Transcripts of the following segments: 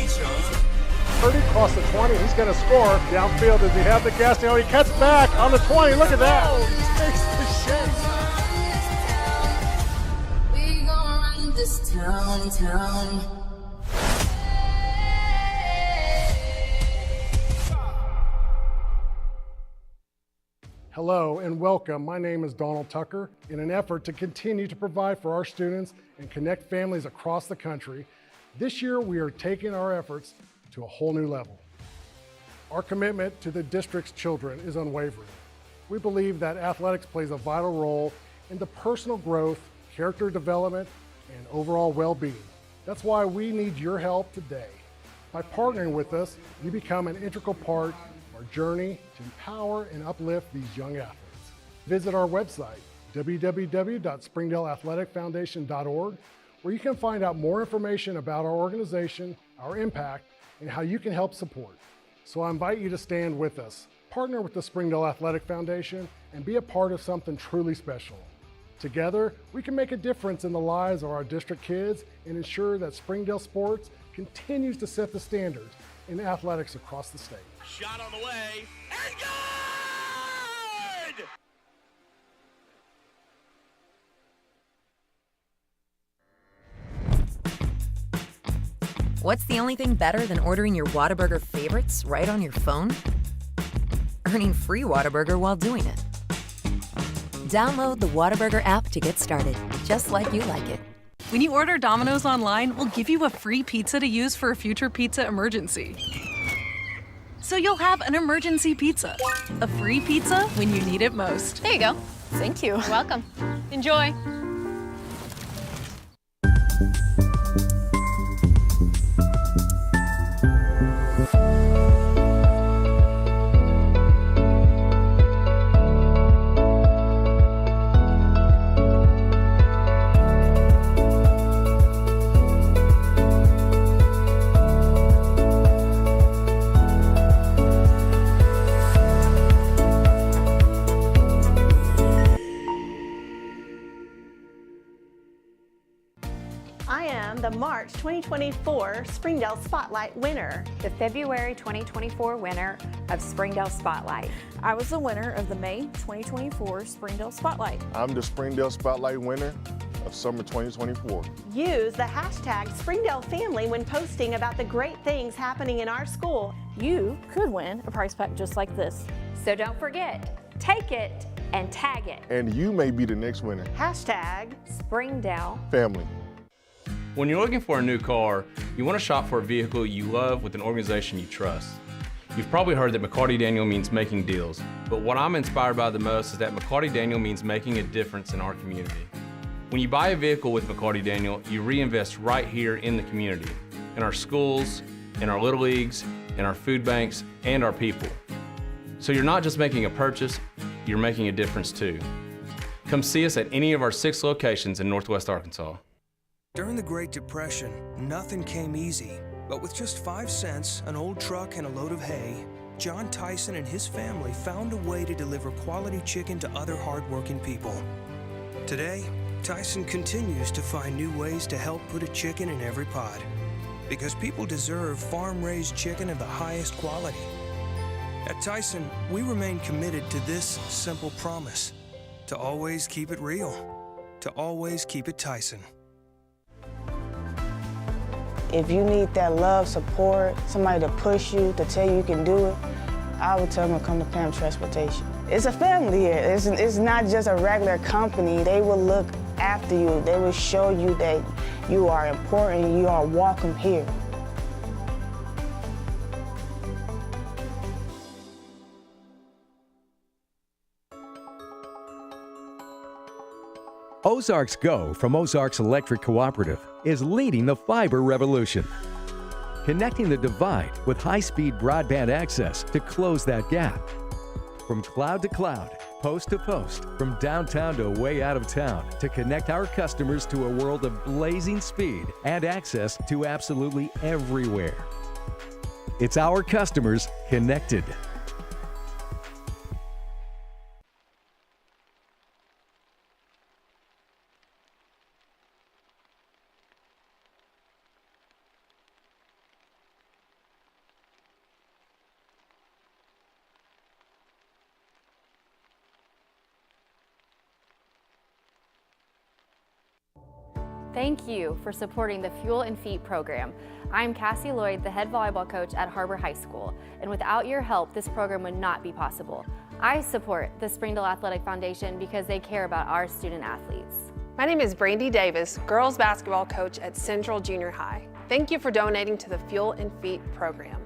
30 across the 20. He's going to score. Downfield, does he have the gas? Now he cuts back on the 20. Look at that. Takes the shake. We gon' run this town. Hello and welcome. My name is Donald Tucker. In an effort to continue to provide for our students and connect families across the country, this year we are taking our efforts to a whole new level. Our commitment to the district's children is unwavering. We believe that athletics plays a vital role in the personal growth, character development, and overall well-being. That's why we need your help today. By partnering with us, you become an integral part our journey to empower and uplift these young athletes. Visit our website, www.springdaleathleticfoundation.org, where you can find out more information about our organization, our impact, and how you can help support. So I invite you to stand with us, partner with the Springdale Athletic Foundation, and be a part of something truly special. Together, we can make a difference in the lives of our district kids and ensure that Springdale sports continues to set the standards in athletics across the state. Shot on the way, and good! What's the only thing better than ordering your Whataburger favorites right on your phone? Earning free Whataburger while doing it. Download the Whataburger app to get started, just like you like it. When you order Domino's online, we'll give you a free pizza to use for a future pizza emergency. So you'll have an emergency pizza. A free pizza when you need it most. There you go. Thank you. You're welcome. Enjoy. The March 2024 Springdale Spotlight winner. The February 2024 winner of Springdale Spotlight. I was the winner of the May 2024 Springdale Spotlight. I'm the Springdale Spotlight winner of Summer 2024. Use the hashtag Springdale Family when posting about the great things happening in our school. You could win a prize pack just like this. So don't forget, take it and tag it. And you may be the next winner. Hashtag Springdale Family. When you're looking for a new car, you want to shop for a vehicle you love with an organization you trust. You've probably heard that McCarty Daniel means making deals, but what I'm inspired by the most is that McCarty Daniel means making a difference in our community. When you buy a vehicle with McCarty Daniel, you reinvest right here in the community, in our schools, in our little leagues, in our food banks, and our people. So you're not just making a purchase, you're making a difference too. Come see us at any of our 6 locations in Northwest Arkansas. During the Great Depression, nothing came easy. But with just 5 cents, an old truck, and a load of hay, John Tyson and his family found a way to deliver quality chicken to other hardworking people. Today, Tyson continues to find new ways to help put a chicken in every pot. Because people deserve farm-raised chicken of the highest quality. At Tyson, we remain committed to this simple promise: to always keep it real, to always keep it Tyson. If you need that love, support, somebody to push you, to tell you can do it, I would tell them to come to Pam Transportation. It's a family here. It's not just a regular company. They will look after you. They will show you that you are important, you are welcome here. Ozarks Go from Ozarks Electric Cooperative is leading the fiber revolution, connecting the divide with high-speed broadband access to close that gap. From cloud to cloud, post to post, from downtown to way out of town, to connect our customers to a world of blazing speed and access to absolutely everywhere. It's our customers connected. Thank you for supporting the Fuel and Feet program. I'm Cassie Lloyd, the head volleyball coach at Harbor High School, and without your help, this program would not be possible. I support the Springdale Athletic Foundation because they care about our student athletes. My name is Brandy Davis, girls basketball coach at Central Junior High. Thank you for donating to the Fuel and Feet program.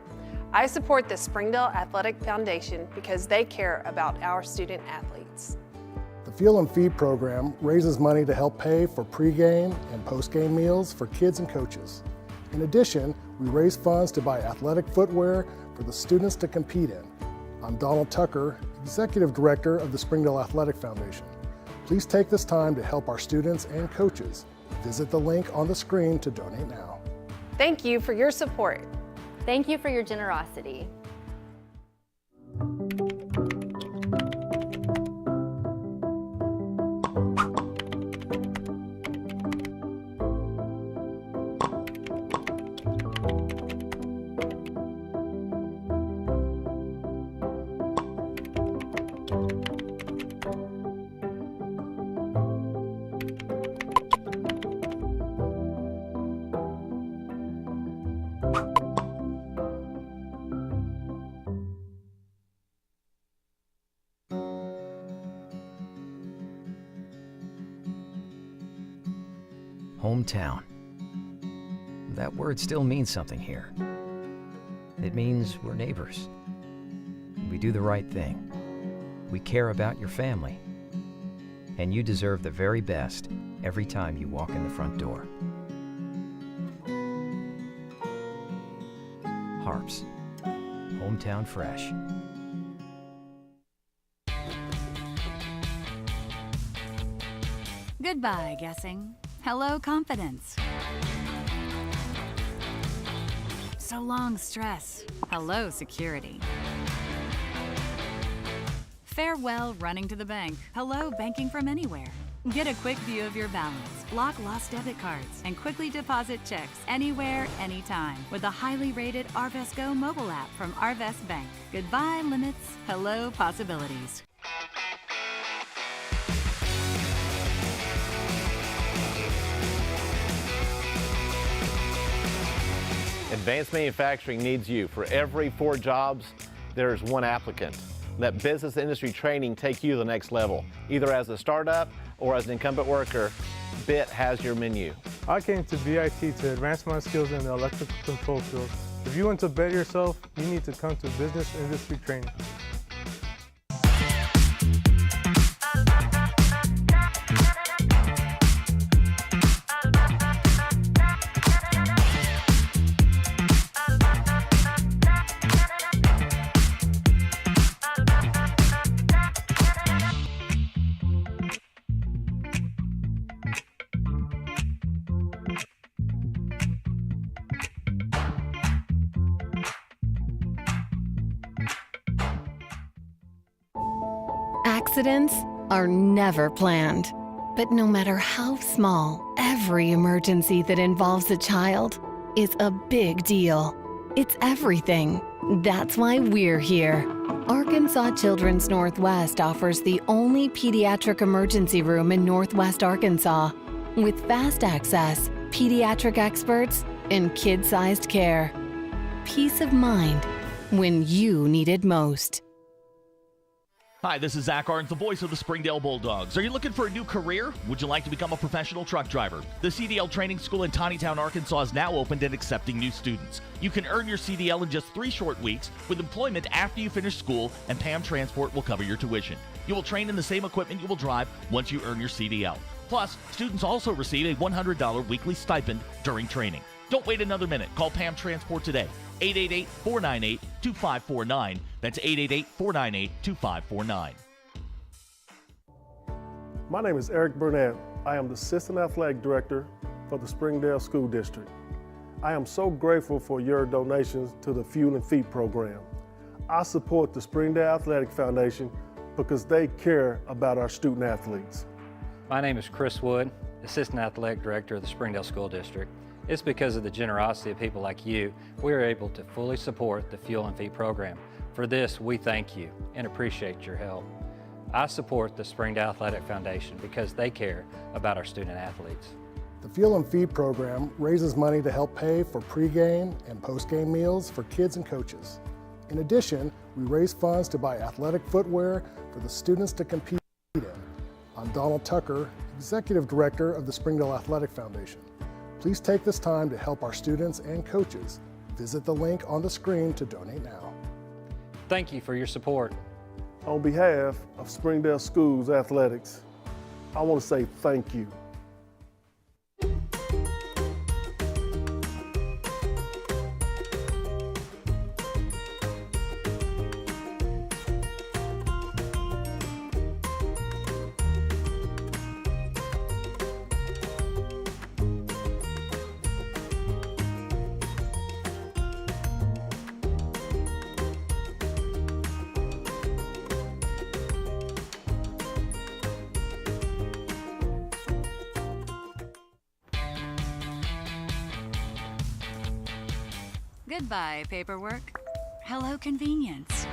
I support the Springdale Athletic Foundation because they care about our student athletes. The Fuel and Feed program raises money to help pay for pregame and postgame meals for kids and coaches. In addition, we raise funds to buy athletic footwear for the students to compete in. I'm Donald Tucker, Executive Director of the Springdale Athletic Foundation. Please take this time to help our students and coaches. Visit the link on the screen to donate now. Thank you for your support. Thank you for your generosity. Hometown. That word still means something here. It means we're neighbors. We do the right thing. We care about your family. And you deserve the very best every time you walk in the front door. Harps. Hometown fresh. Goodbye, guessing. Hello, confidence. So long, stress. Hello, security. Farewell, running to the bank. Hello, banking from anywhere. Get a quick view of your balance, block lost debit cards, and quickly deposit checks anywhere, anytime with a highly rated Arvest Go mobile app from Arvest Bank. Goodbye, limits. Hello, possibilities. Advanced Manufacturing needs you. For every 4 jobs, there's 1 applicant. Let business industry training take you to the next level. Either as a startup or as an incumbent worker, BIT has your menu. I came to BIT to advance my skills in the electrical control field. If you want to better yourself, you need to come to business industry training. Accidents are never planned. But no matter how small, every emergency that involves a child is a big deal. It's everything. That's why we're here. Arkansas Children's Northwest offers the only pediatric emergency room in Northwest Arkansas with fast access, pediatric experts, and kid-sized care. Peace of mind when you need it most. Hi, this is Zach Arns, the voice of the Springdale Bulldogs. Are you looking for a new career? Would you like to become a professional truck driver? The CDL Training School in Tawnytown, Arkansas is now opened and accepting new students. You can earn your CDL in just 3 short weeks with employment after you finish school, and PAM Transport will cover your tuition. You will train in the same equipment you will drive once you earn your CDL. Plus, students also receive a $100 weekly stipend during training. Don't wait another minute. Call PAM Transport today. 888-498-2549. That's 888-498-2549. My name is Eric Burnett. I am the Assistant Athletic Director for the Springdale School District. I am so grateful for your donations to the Fuel and Feed program. I support the Springdale Athletic Foundation because they care about our student athletes. My name is Chris Wood, Assistant Athletic Director of the Springdale School District. It's because of the generosity of people like you, we are able to fully support the Fuel and Feed program. For this, we thank you and appreciate your help. I support the Springdale Athletic Foundation because they care about our student athletes. The Fuel and Feed program raises money to help pay for pregame and postgame meals for kids and coaches. In addition, we raise funds to buy athletic footwear for the students to compete in. I'm Donald Tucker, Executive Director of the Springdale Athletic Foundation. Please take this time to help our students and coaches. Visit the link on the screen to donate now. Thank you for your support. On behalf of Springdale Schools Athletics, I want to say thank you. Goodbye, paperwork. Hello, convenience.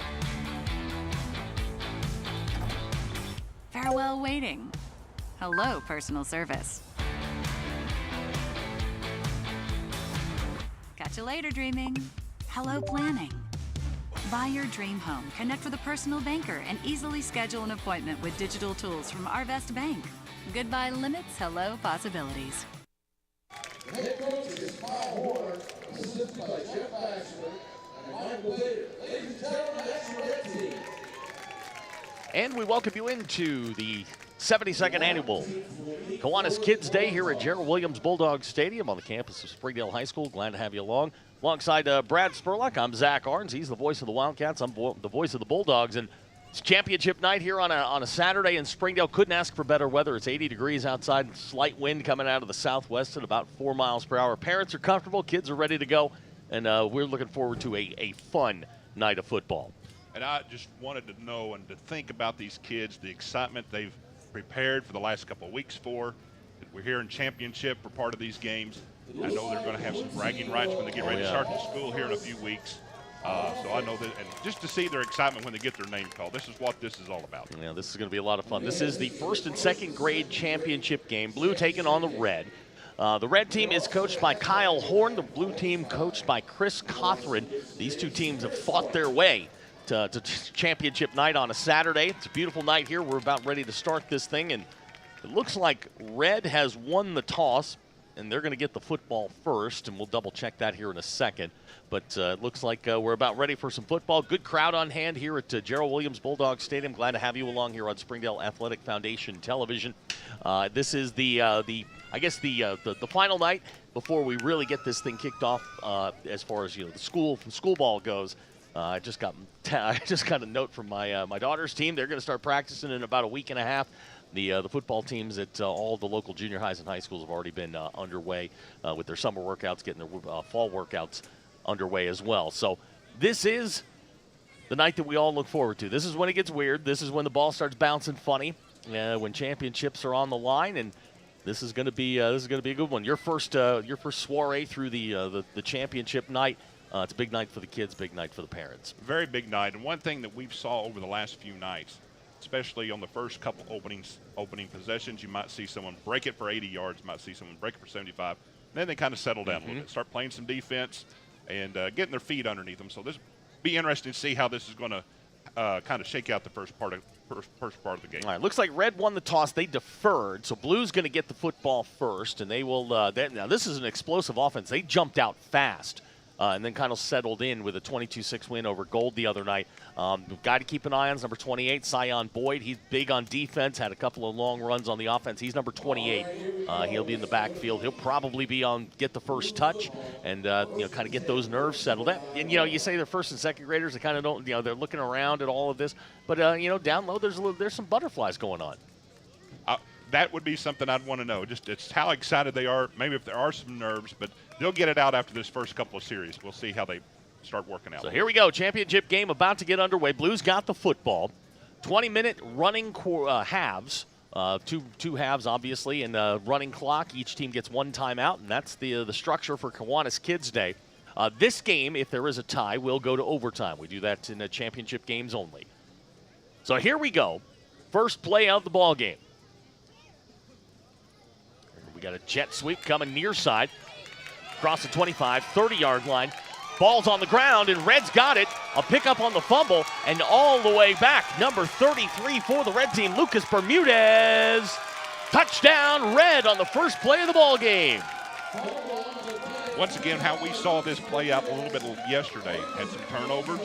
Farewell, waiting. Hello, personal service. Catch you later, dreaming. Hello, planning. Buy your dream home, connect with a personal banker, and easily schedule an appointment with digital tools from Arvest Bank. Goodbye limits, hello possibilities. The head coach is Kyle Horner, assisted by Jeff Baxter and Michael Bader. Ladies and gentlemen, that's your red team. And we welcome you into the 72nd annual Kiwanis Kids Day here at Gerald Williams Bulldog Stadium on the campus of Springdale High School. Glad to have you along. Alongside Brad Spurlock, I'm Zach Arns. He's the voice of the Wildcats. I'm the voice of the Bulldogs. And it's championship night here on a Saturday in Springdale. Couldn't ask for better weather. It's 80 degrees outside, slight wind coming out of the southwest at about 4 miles per hour. Parents are comfortable, kids are ready to go, and we're looking forward to a fun night of football. And I just wanted to know and to think about these kids, the excitement they've prepared for the last couple of weeks for. We're here in championship for part of these games. I know they're going to have some bragging rights when they get ready to start the school here in a few weeks. So I know that, and just to see their excitement when they get their name called, this is what this is all about. Yeah, this is going to be a lot of fun. This is the first and second grade championship game. Blue taking on the red. The red team is coached by Kyle Horn. The blue team coached by Chris Cothran. These two teams have fought their way to championship night on a Saturday. It's a beautiful night here. We're about ready to start this thing, and it looks like red has won the toss, and they're going to get the football first, and we'll double check that here in a second. But it looks like we're about ready for some football. Good crowd on hand here at Gerald Williams Bulldog Stadium. Glad to have you along here on Springdale Athletic Foundation Television. This is the final night before we really get this thing kicked off as far as the school ball goes. I just got a note from my daughter's team. They're going to start practicing in about a week and a half. The football teams at all the local junior highs and high schools have already been underway with their summer workouts, getting their fall workouts underway as well. So this is the night that we all look forward to. This is when it gets weird. This is when the ball starts bouncing funny, when championships are on the line, and this is going to be a good one. Your first soiree through the championship night. It's a big night for the kids, big night for the parents. Very big night. And one thing that we've saw over the last few nights, especially on the first couple opening possessions, you might see someone break it for 80 yards, might see someone break it for 75. Then they kind of settle down a little bit, start playing some defense and getting their feet underneath them. So this will be interesting to see how this is going to kind of shake out the first part of the game. All right, looks like red won the toss. They deferred, so blue's going to get the football first, and they will. Now this is an explosive offense. They jumped out fast. And then kind of settled in with a 22-6 win over Gold the other night. Guy to keep an eye on is number 28, Sion Boyd. He's big on defense, had a couple of long runs on the offense. He's number 28. He'll be in the backfield. He'll probably be on get the first touch and kind of get those nerves settled. And you say they're first and second graders. They kind of don't. They're looking around at all of this, but down low there's some butterflies going on. That would be something I'd want to know. Just it's how excited they are. Maybe if there are some nerves, but they'll get it out after this first couple of series. We'll see how they start working out. So here we go. Championship game about to get underway. Blues got the football. 20-minute running halves. Two halves, obviously, and running clock. Each team gets one timeout, and that's the structure for Kiwanis Kids Day. This game, if there is a tie, will go to overtime. We do that in the championship games only. So here we go. First play of the ball game. We Got a jet sweep coming near side. Across the 25, 30-yard line. Ball's on the ground, and Red's got it. A pickup on the fumble, and all the way back. Number 33 for the Red team, Lucas Bermudez. Touchdown, Red on the first play of the ball game. Once again, how we saw this play out a little bit yesterday. Had some turnovers,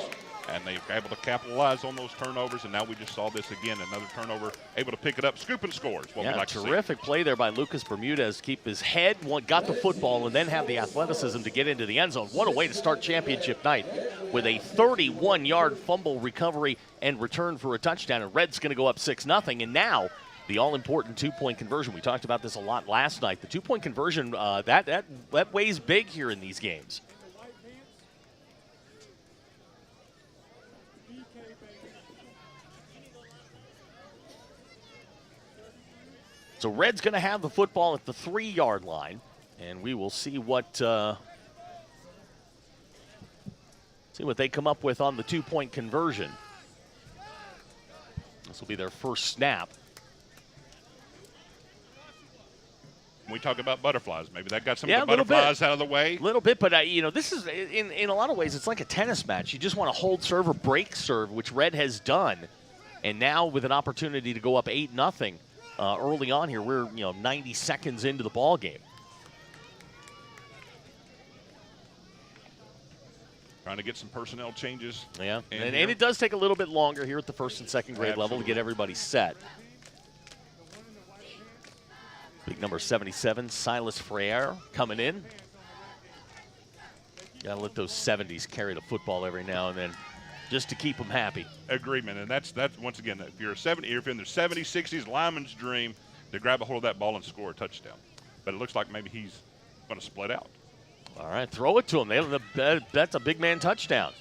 and they were able to capitalize on those turnovers, and now we just saw this again. Another turnover, able to pick it up, scoop and score is what we like to see. Terrific play there by Lucas Bermudez. Keep his head, got the football, and then have the athleticism to get into the end zone. What a way to start championship night with a 31-yard fumble recovery and return for a touchdown. And Red's going to go up 6-0, and now the all-important two-point conversion. We talked about this a lot last night. The two-point conversion, that weighs big here in these games. So Red's going to have the football at the 3-yard line, and we will see what they come up with on the two-point conversion. This will be their first snap. We talk about butterflies. Maybe that got some of the butterflies out of the way. A little bit, but this is in a lot of ways it's like a tennis match. You just want to hold serve or break serve, which Red has done, and now with an opportunity to go up 8-0 early on here, we're 90 seconds into the ball game. Trying to get some personnel changes. Yeah, and it does take a little bit longer here at the first and second grade level to get everybody set. Big number 77, Silas Freire, coming in. Got to let those 70s carry the football every now and then just to keep them happy. Agreement, and that's once again, if you're in the 70s, 60s, lineman's dream to grab a hold of that ball and score a touchdown. But it looks like maybe he's going to split out. All right, throw it to him. That's a big man touchdown.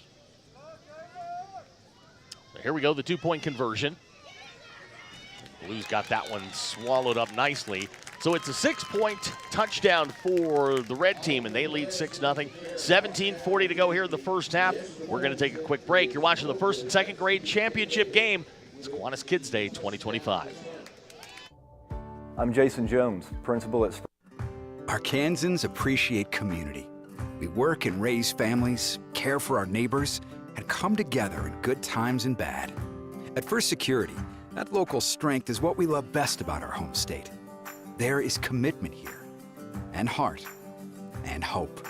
So here we go, the two-point conversion. Blues got that one swallowed up nicely. So it's a 6-point touchdown for the Red team, and they lead 6-0. 17:40 to go here in the first half. We're going to take a quick break. You're watching the first and second grade championship game. It's Kiwanis Kids Day 2025. I'm Jason Jones, principal at Arkansans appreciate community. We work and raise families, care for our neighbors, and come together in good times and bad. At First Security, that local strength is what we love best about our home state. There is commitment here, and heart, and hope.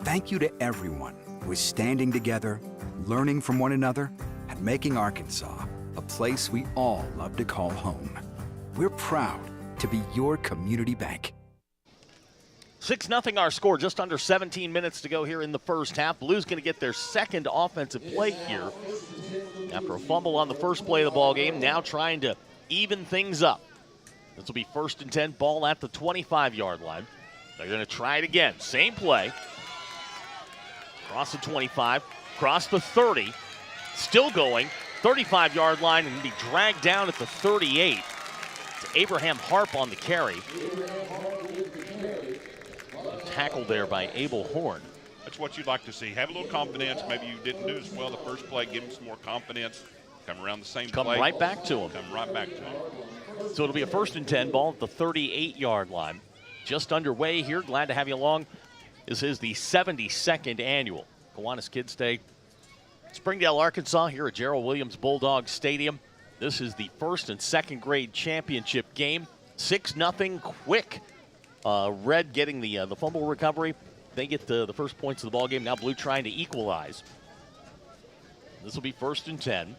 Thank you to everyone who is standing together, learning from one another, and making Arkansas a place we all love to call home. We're proud to be your community bank. 6-0 our score, just under 17 minutes to go here in the first half. Blues going to get their second offensive play here after a fumble on the first play of the ball game, now trying to even things up. This will be 1st and 10, ball at the 25-yard line. They're going to try it again. Same play. Across the 25, across the 30. Still going. 35-yard line and be dragged down at the 38. It's Abraham Harp on the carry. Tackled there by Abel Horn. That's what you'd like to see. Have a little confidence. Maybe you didn't do as well the first play. Give him some more confidence. Come around the same play. Come right back to him. Come right back to him. So it'll be a 1st and 10, ball at the 38-yard line. Just underway here. Glad to have you along. This is the 72nd annual Kiwanis Kids Day. Springdale, Arkansas, here at Gerald Williams Bulldog Stadium. This is the 1st and second grade championship game. 6-0 quick. Red getting the fumble recovery. They get the first points of the ball game. Now Blue trying to equalize. This will be 1st and 10.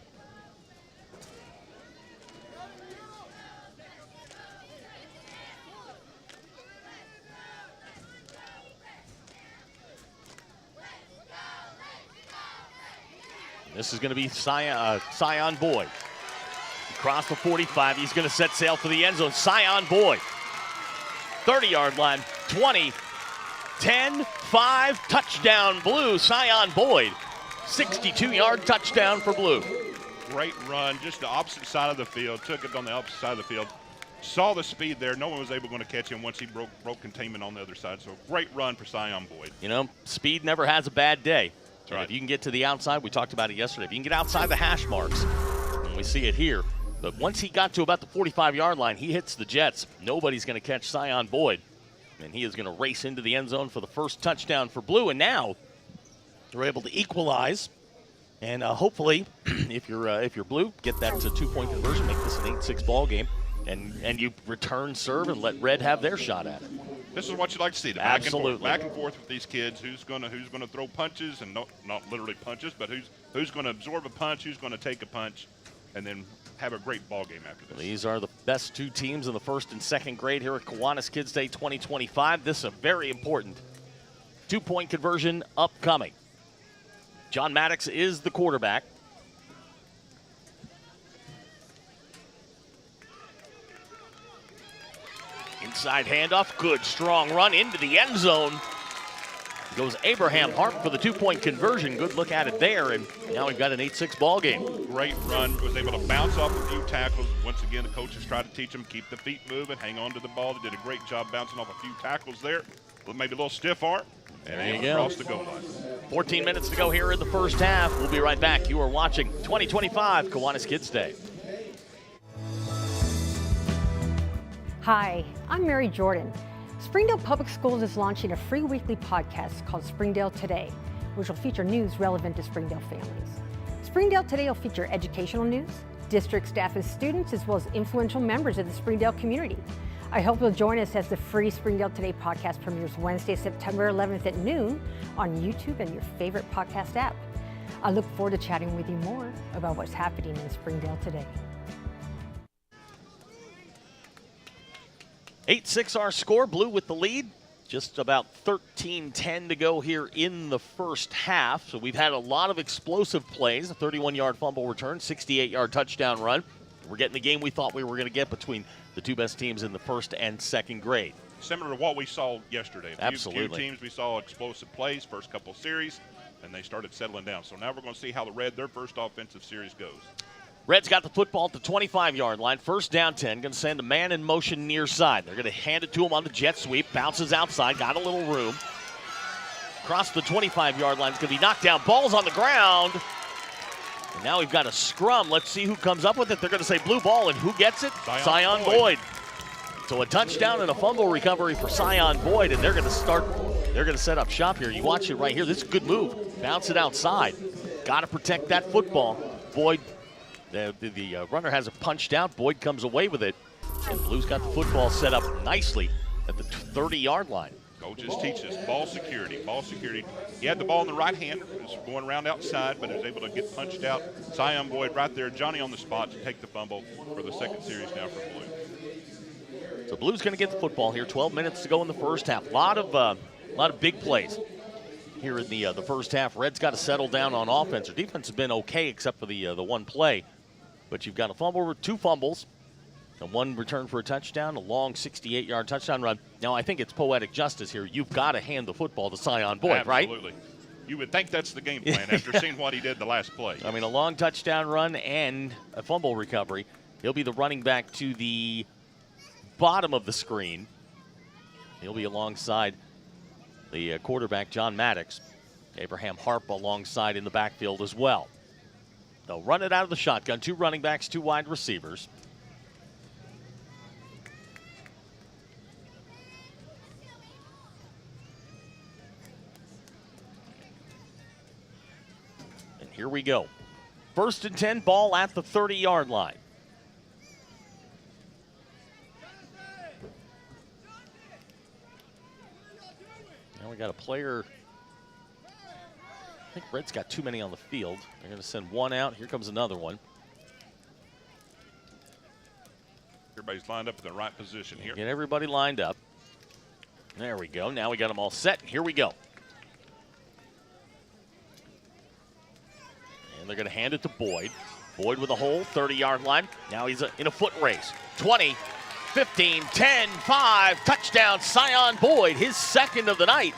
This is going to be Sion Boyd. Across the 45, he's going to set sail for the end zone. Sion Boyd, 30-yard line, 20, 10, 5, touchdown Blue. Sion Boyd, 62-yard touchdown for Blue. Great run, just the opposite side of the field. Took it on the opposite side of the field. Saw the speed there. No one was able to catch him once he broke containment on the other side. So great run for Sion Boyd. You know, speed never has a bad day. That's right. If you can get to the outside, we talked about it yesterday. If you can get outside the hash marks, and we see it here. But once he got to about the 45-yard line, he hits the Jets. Nobody's going to catch Sion Boyd. And he is going to race into the end zone for the first touchdown for Blue. And now they're able to equalize. And hopefully, if you're Blue, get that 2-point conversion, make this an 8-6 ball game. And you return serve and let Red have their shot at it. This is what you like to see. Absolutely. Back and forth with these kids. Who's gonna throw punches, and not literally punches, but who's gonna absorb a punch, who's gonna take a punch, and then have a great ball game after this. These are the best two teams in the first and second grade here at Kiwanis Kids Day 2025. This is a very important 2-point conversion upcoming. John Maddox is the quarterback. Inside handoff, good strong run into the end zone. Goes Abraham Harp for the 2-point conversion. Good look at it there, and now we've got an 8-6 ball game. Great run, was able to bounce off a few tackles. Once again, the coaches tried to teach them, keep the feet moving, hang on to the ball. They did a great job bouncing off a few tackles there. Maybe a little stiff arm, and there you they go. across the goal line. 14 minutes to go here in the first half. We'll be right back. You are watching 2025 Kiwanis Kids Day. Hi, I'm Mary Jordan. Springdale Public Schools is launching a free weekly podcast called Springdale Today, which will feature news relevant to Springdale families. Springdale Today will feature educational news, district staff and students, as well as influential members of the Springdale community. I hope you'll join us as the free Springdale Today podcast premieres Wednesday, September 11th at noon on YouTube and your favorite podcast app. I look forward to chatting with you more about what's happening in Springdale today. 8-6 our score. Blue with the lead. Just about 13-10 to go here in the first half. So we've had a lot of explosive plays. A 31-yard fumble return, 68-yard touchdown run. We're getting the game we thought we were going to get between the two best teams in the first and second grade. Similar to what we saw yesterday. Absolutely. Few teams we saw explosive plays, first couple series, and they started settling down. So now we're going to see how their first offensive series goes. Red's got the football at the 25-yard line. First down 10. Going to send a man in motion near side. They're going to hand it to him on the jet sweep. Bounces outside. Got a little room. Across the 25-yard line. It's going to be knocked down. Ball's on the ground. And now we've got a scrum. Let's see who comes up with it. They're going to say blue ball, and who gets it? Scion Boyd. So a touchdown and a fumble recovery for Scion Boyd, and they're going to set up shop here. You watch it right here. This is a good move. Bounce it outside. Got to protect that football. Boyd, the runner has it punched out. Boyd comes away with it, and Blue's got the football set up nicely at the 30-yard line. Coaches teach us ball security, ball security. He had the ball in the right hand, was going around outside, but was able to get punched out. Scion Boyd right there, Johnny on the spot to take the fumble for the second series now for Blue. So Blue's going to get the football here. 12 minutes to go in the first half. A lot of big plays here in the first half. Red's got to settle down on offense. Their defense has been okay except for the one play. But you've got a fumble, two fumbles, and one return for a touchdown, a long 68-yard touchdown run. Now, I think it's poetic justice here. You've got to hand the football to Scion Boyd, right? Absolutely. You would think that's the game plan after seeing what he did the last play. I mean, a long touchdown run and a fumble recovery. He'll be the running back to the bottom of the screen. He'll be alongside the quarterback, John Maddox. Abraham Harp alongside in the backfield as well. They'll run it out of the shotgun. Two running backs, two wide receivers. And here we go. First and 10, ball at the 30-yard line. Now we got a player. I think Red's got too many on the field. They're going to send one out. Here comes another one. Everybody's lined up in the right position here. Get everybody lined up. There we go. Now we got them all set. Here we go. And they're going to hand it to Boyd. Boyd with a hole, 30-yard line. Now he's in a foot race. 20, 15, 10, 5. Touchdown, Scion Boyd, his second of the night.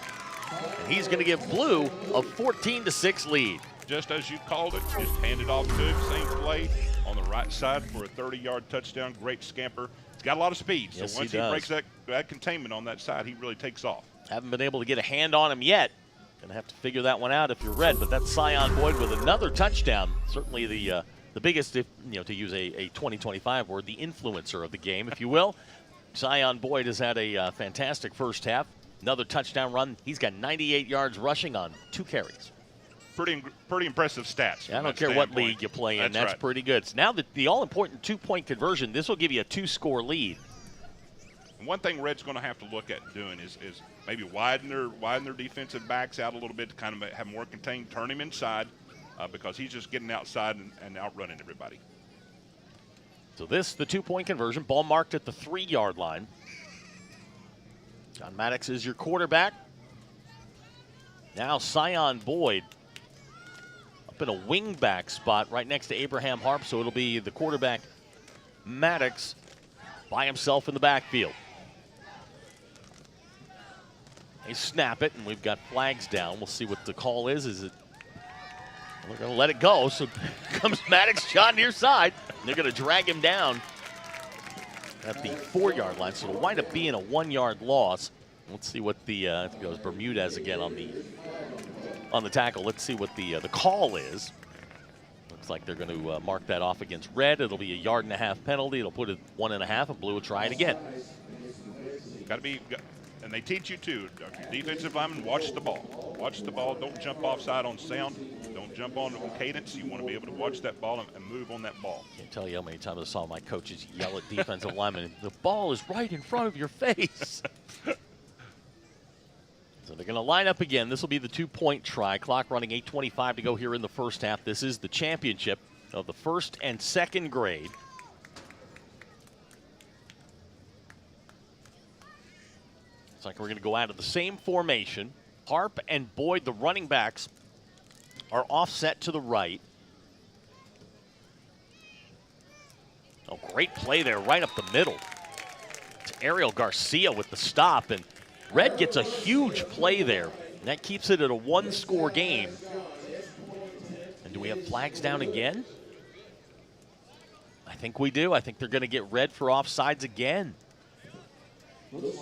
And he's going to give Blue a 14-6 lead. Just as you called it, just hand it off to him. Same play on the right side for a 30-yard touchdown. Great scamper. He's got a lot of speed. Yes, so once he breaks that containment on that side, he really takes off. Haven't been able to get a hand on him yet. Going to have to figure that one out if you're Red. But that's Scion Boyd with another touchdown. Certainly the biggest, if, to use a 2025 word, the influencer of the game, if you will. Zion Boyd has had a fantastic first half. Another touchdown run. He's got 98 yards rushing on 2 carries. Pretty impressive stats. I don't care what league you play in. That's right. Pretty good. So now the all-important 2-point conversion, this will give you a 2-score lead. And one thing Red's going to have to look at doing is maybe widen their defensive backs out a little bit to kind of have more contained, turn him inside because he's just getting outside and outrunning everybody. So the 2-point conversion, ball marked at the 3-yard line. John Maddox is your quarterback. Now Zion Boyd up in a wing-back spot right next to Abraham Harp, so it'll be the quarterback Maddox by himself in the backfield. They snap it, and we've got flags down. We'll see what the call is. We're going to let it go, so comes Maddox, John, near side. They're going to drag him down at the 4-yard line, so it'll wind up being a 1-yard loss. Let's see what the I think it was Bermudez again on the tackle. Let's see what the call is. Looks like they're going to mark that off against Red. It'll be a 1.5-yard penalty. It'll put it 1.5, and Blue will try it again. Got to be, and they teach you too. Defensive lineman, watch the ball. Watch the ball. Don't jump offside on sound. Don't jump on cadence. You want to be able to watch that ball and move on that ball. Can't tell you how many times I saw my coaches yell at defensive linemen, the ball is right in front of your face. So they're going to line up again. This will be the 2-point try. Clock running 8:25 to go here in the first half. This is the championship of the 1st and 2nd grade. Looks like we're going to go out of the same formation. Harp and Boyd, the running backs, are offset to the right. Oh, great play there right up the middle. It's Ariel Garcia with the stop, and Red gets a huge play there, and that keeps it at a 1-score game. And do we have flags down again? I think we do. I think they're going to get red for offsides again.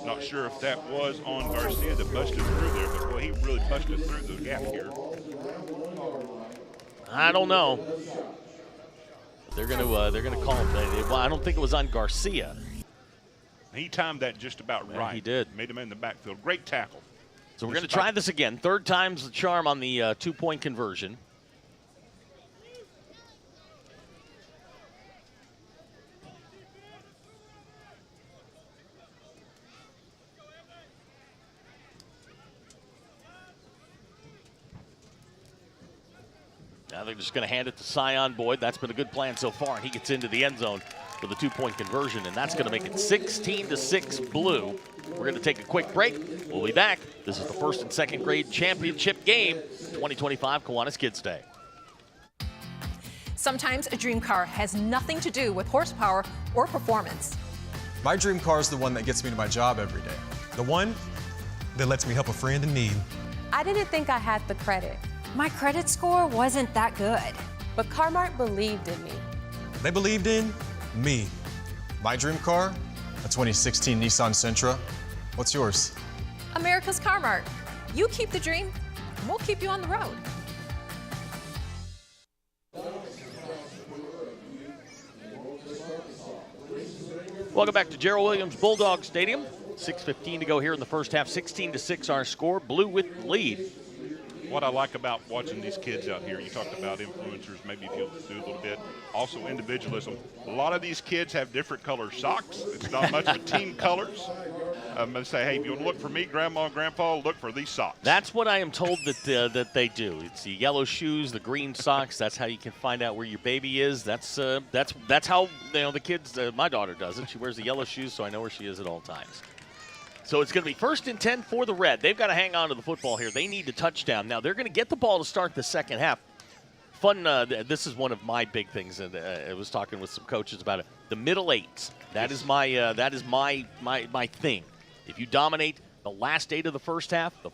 Not sure if that was on Garcia that busted through there, but boy, he really busted through the gap here. I don't know. They're going to call him. Well, I don't think it was on Garcia. He timed that just about right. He did. Made him in the backfield. Great tackle. So we're going to try this again. 3rd time's the charm on the 2-point conversion. Now they're just going to hand it to Zion Boyd. That's been a good plan so far, and he gets into the end zone for the 2-point conversion, and that's going to make it 16-6 Blue. We're going to take a quick break. We'll be back. This is the 1st and 2nd grade championship game, 2025 Kiwanis Kids Day. Sometimes a dream car has nothing to do with horsepower or performance. My dream car is the one that gets me to my job every day. The one that lets me help a friend in need. I didn't think I had the credit. My credit score wasn't that good. But Car-Mart believed in me. They believed in me. My dream car, a 2016 Nissan Sentra. What's yours? America's Car-Mart. You keep the dream, and we'll keep you on the road. Welcome back to Gerald Williams Bulldog Stadium. 6:15 to go here in the first half. 16-6 our score. Blue with the lead. What I like about watching these kids out here, you talked about influencers, maybe if you'll do a little bit. Also individualism. A lot of these kids have different color socks. It's not much of a team colors. I'm going to say, hey, if you want to look for me, Grandma and Grandpa, look for these socks. That's what I am told that they do. It's the yellow shoes, the green socks. That's how you can find out where your baby is. That's how the kids. My daughter does it. She wears the yellow shoes, so I know where she is at all times. So it's going to be 1st and 10 for the Red. They've got to hang on to the football here. They need a touchdown. Now, they're going to get the ball to start the second half. Fun, this is one of my big things, and I was talking with some coaches about it. The middle eights. That is my thing. If you dominate the last 8 of the first half, the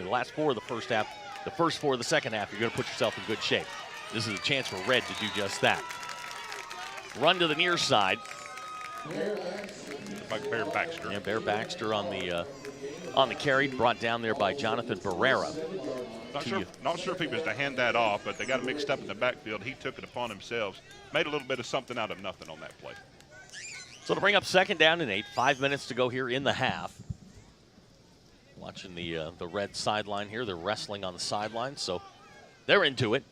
last 4 of the first half, the first 4 of the second half, you're going to put yourself in good shape. This is a chance for Red to do just that. Run to the near side. Like Bear Baxter. Yeah, Bear Baxter on the carry, brought down there by Jonathan Barrera. Not sure if he was to hand that off, but they got it mixed up in the backfield. He took it upon himself. Made a little bit of something out of nothing on that play. So to bring up 2nd down and 8, 5 minutes to go here in the half. Watching the red sideline here. They're wrestling on the sideline, so they're into it.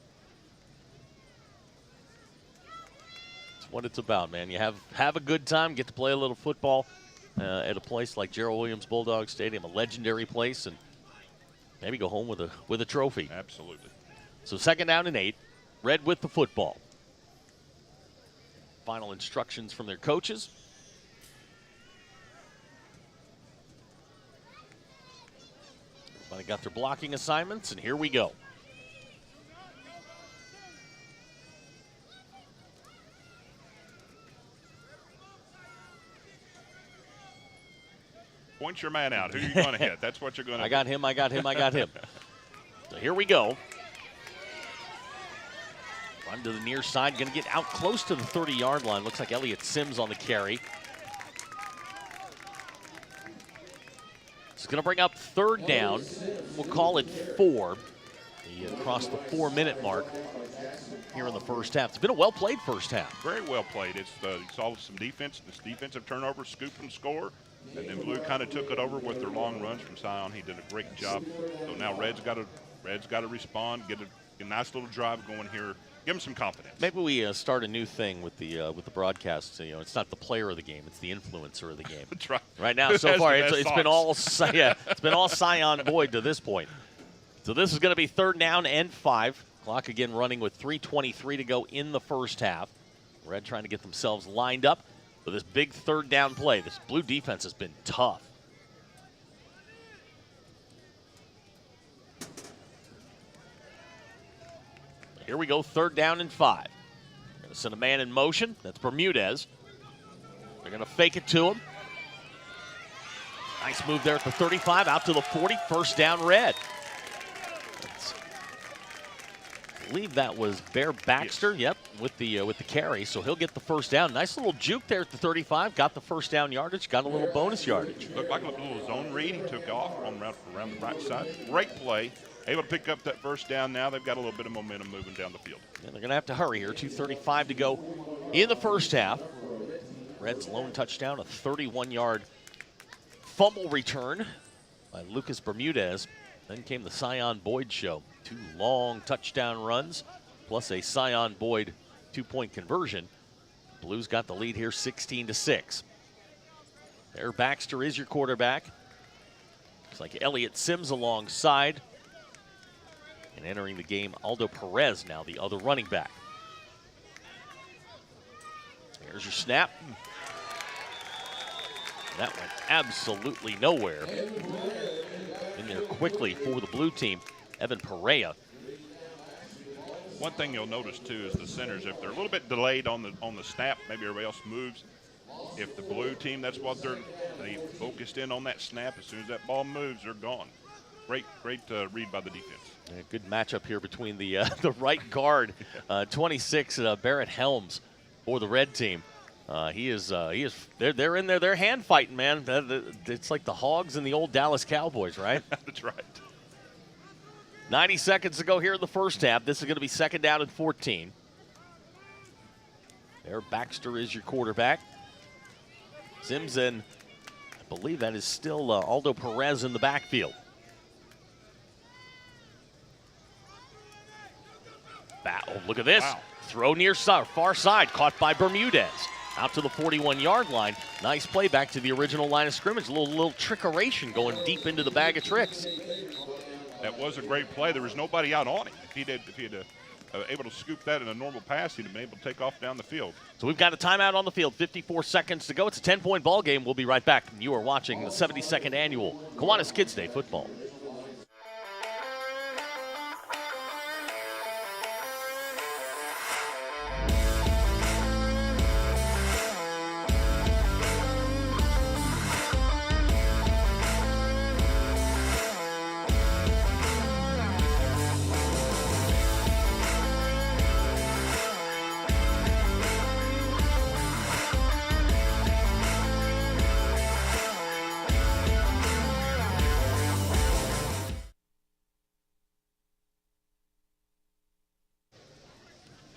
It's what it's about, man. You have a good time, get to play a little football at a place like Gerald Williams Bulldog Stadium, a legendary place, and maybe go home with a trophy. Absolutely. So 2nd down and 8, Red with the football. Final instructions from their coaches. Everybody got their blocking assignments, and here we go. Point your man out. Who are you going to hit? That's what you're going to I got him, I got him, I got him. So here we go. Run to the near side, going to get out close to the 30-yard line. Looks like Elliott Sims on the carry. It's going to bring up 3rd down. We'll call it 4. He crossed the 4-minute mark here in the first half. It's been a well-played first half. Very well played. You saw some defense. This defensive turnover, scoop and score. And then Blue kind of took it over with their long runs from Sion. He did a great job. So now Red's got to respond, get a nice little drive going here. Give them some confidence. Maybe we start a new thing with the broadcast. You know, it's not the player of the game; it's the influencer of the game. That's right. Right now, so far, it's been all it's been all Sion Boyd to this point. So this is going to be 3rd down and 5. Clock again running with 3:23 to go in the first half. Red trying to get themselves lined up for this big 3rd down play. This Blue defense has been tough. Here we go, 3rd down and 5. Going to send a man in motion. That's Bermudez. They're going to fake it to him. Nice move there at the 35, out to the 40. 1st down, Red. I believe that was Bear Baxter. Yes. Yep, with the carry. So he'll get the 1st down. Nice little juke there at the 35. Got the 1st down yardage. Got a little bonus yardage. Looked like a little zone read. He took off around the right side. Great play. Able to pick up that 1st down now. They've got a little bit of momentum moving down the field. And they're going to have to hurry here. 2:35 to go in the first half. Reds' lone touchdown, a 31-yard fumble return by Lucas Bermudez. Then came the Sion Boyd show. 2 long touchdown runs, plus a Sion Boyd 2-point conversion. Blues got the lead here 16-6. There, Baxter is your quarterback. Looks like Elliott Sims alongside. And entering the game, Aldo Perez now the other running back. Here's your snap. That went absolutely nowhere. In there quickly for the Blue team, Evan Perea. One thing you'll notice too is the centers, if they're a little bit delayed on the snap, maybe everybody else moves. If the Blue team, that's what they focused in on that snap. As soon as that ball moves, they're gone. Great read by the defense. Yeah, good matchup here between the right guard, 26 Barrett Helms for the Red team. He is. They're in there. They're hand fighting, man. It's like the Hogs and the old Dallas Cowboys, right? That's right. 90 seconds to go here in the first half. This is going to be 2nd down and 14. There, Baxter is your quarterback. Sims and I believe that is still Aldo Perez in the backfield. Oh, look at this. Wow. Throw near far side, caught by Bermudez. Out to the 41-yard line. Nice play back to the original line of scrimmage. A little trickeration going deep into the bag of tricks. That was a great play. There was nobody out on him. If he had able to scoop that in a normal pass, he'd have been able to take off down the field. So we've got a timeout on the field. 54 seconds to go. It's a 10-point ball game. We'll be right back. You are watching the 72nd annual Kiwanis Kids Day football.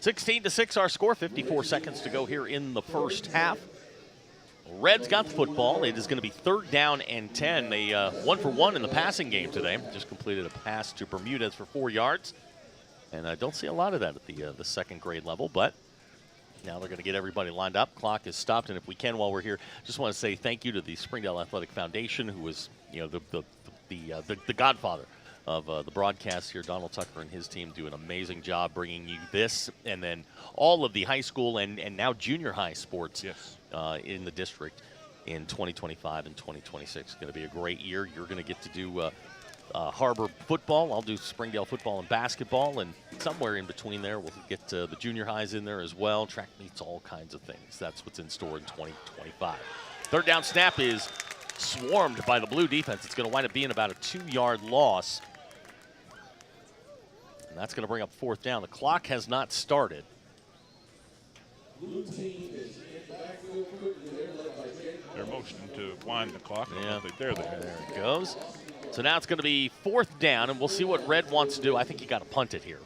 (16-6) our score. 54 seconds to go here in the first half. Reds got the football. It is going to be 3rd down and 10. They 1 for 1 in the passing game today. Just completed a pass to Bermudez for 4 yards. And I don't see a lot of that at the second grade level, but now they're going to get everybody lined up. Clock is stopped, and if we can, while we're here, just want to say thank you to the Springdale Athletic Foundation, who was, the godfather of the broadcast here. Donald Tucker and his team do an amazing job bringing you this, and then all of the high school and now junior high sports in the district in 2025 and 2026. It's going to be a great year. You're going to get to do Harbor football. I'll do Springdale football and basketball, and somewhere in between there we'll get the junior highs in there as well. Track meets, all kinds of things. That's what's in store in 2025. 3rd down snap is swarmed by the blue defense. It's going to wind up being about a 2-yard loss, and that's going to bring up 4th down. The clock has not started. Blue team is in backfield quickly. They're led by Jake. They're motioning to wind the clock. Yeah, there it goes. So now it's going to be 4th down, and we'll see what Red wants to do. I think you got to punt it here.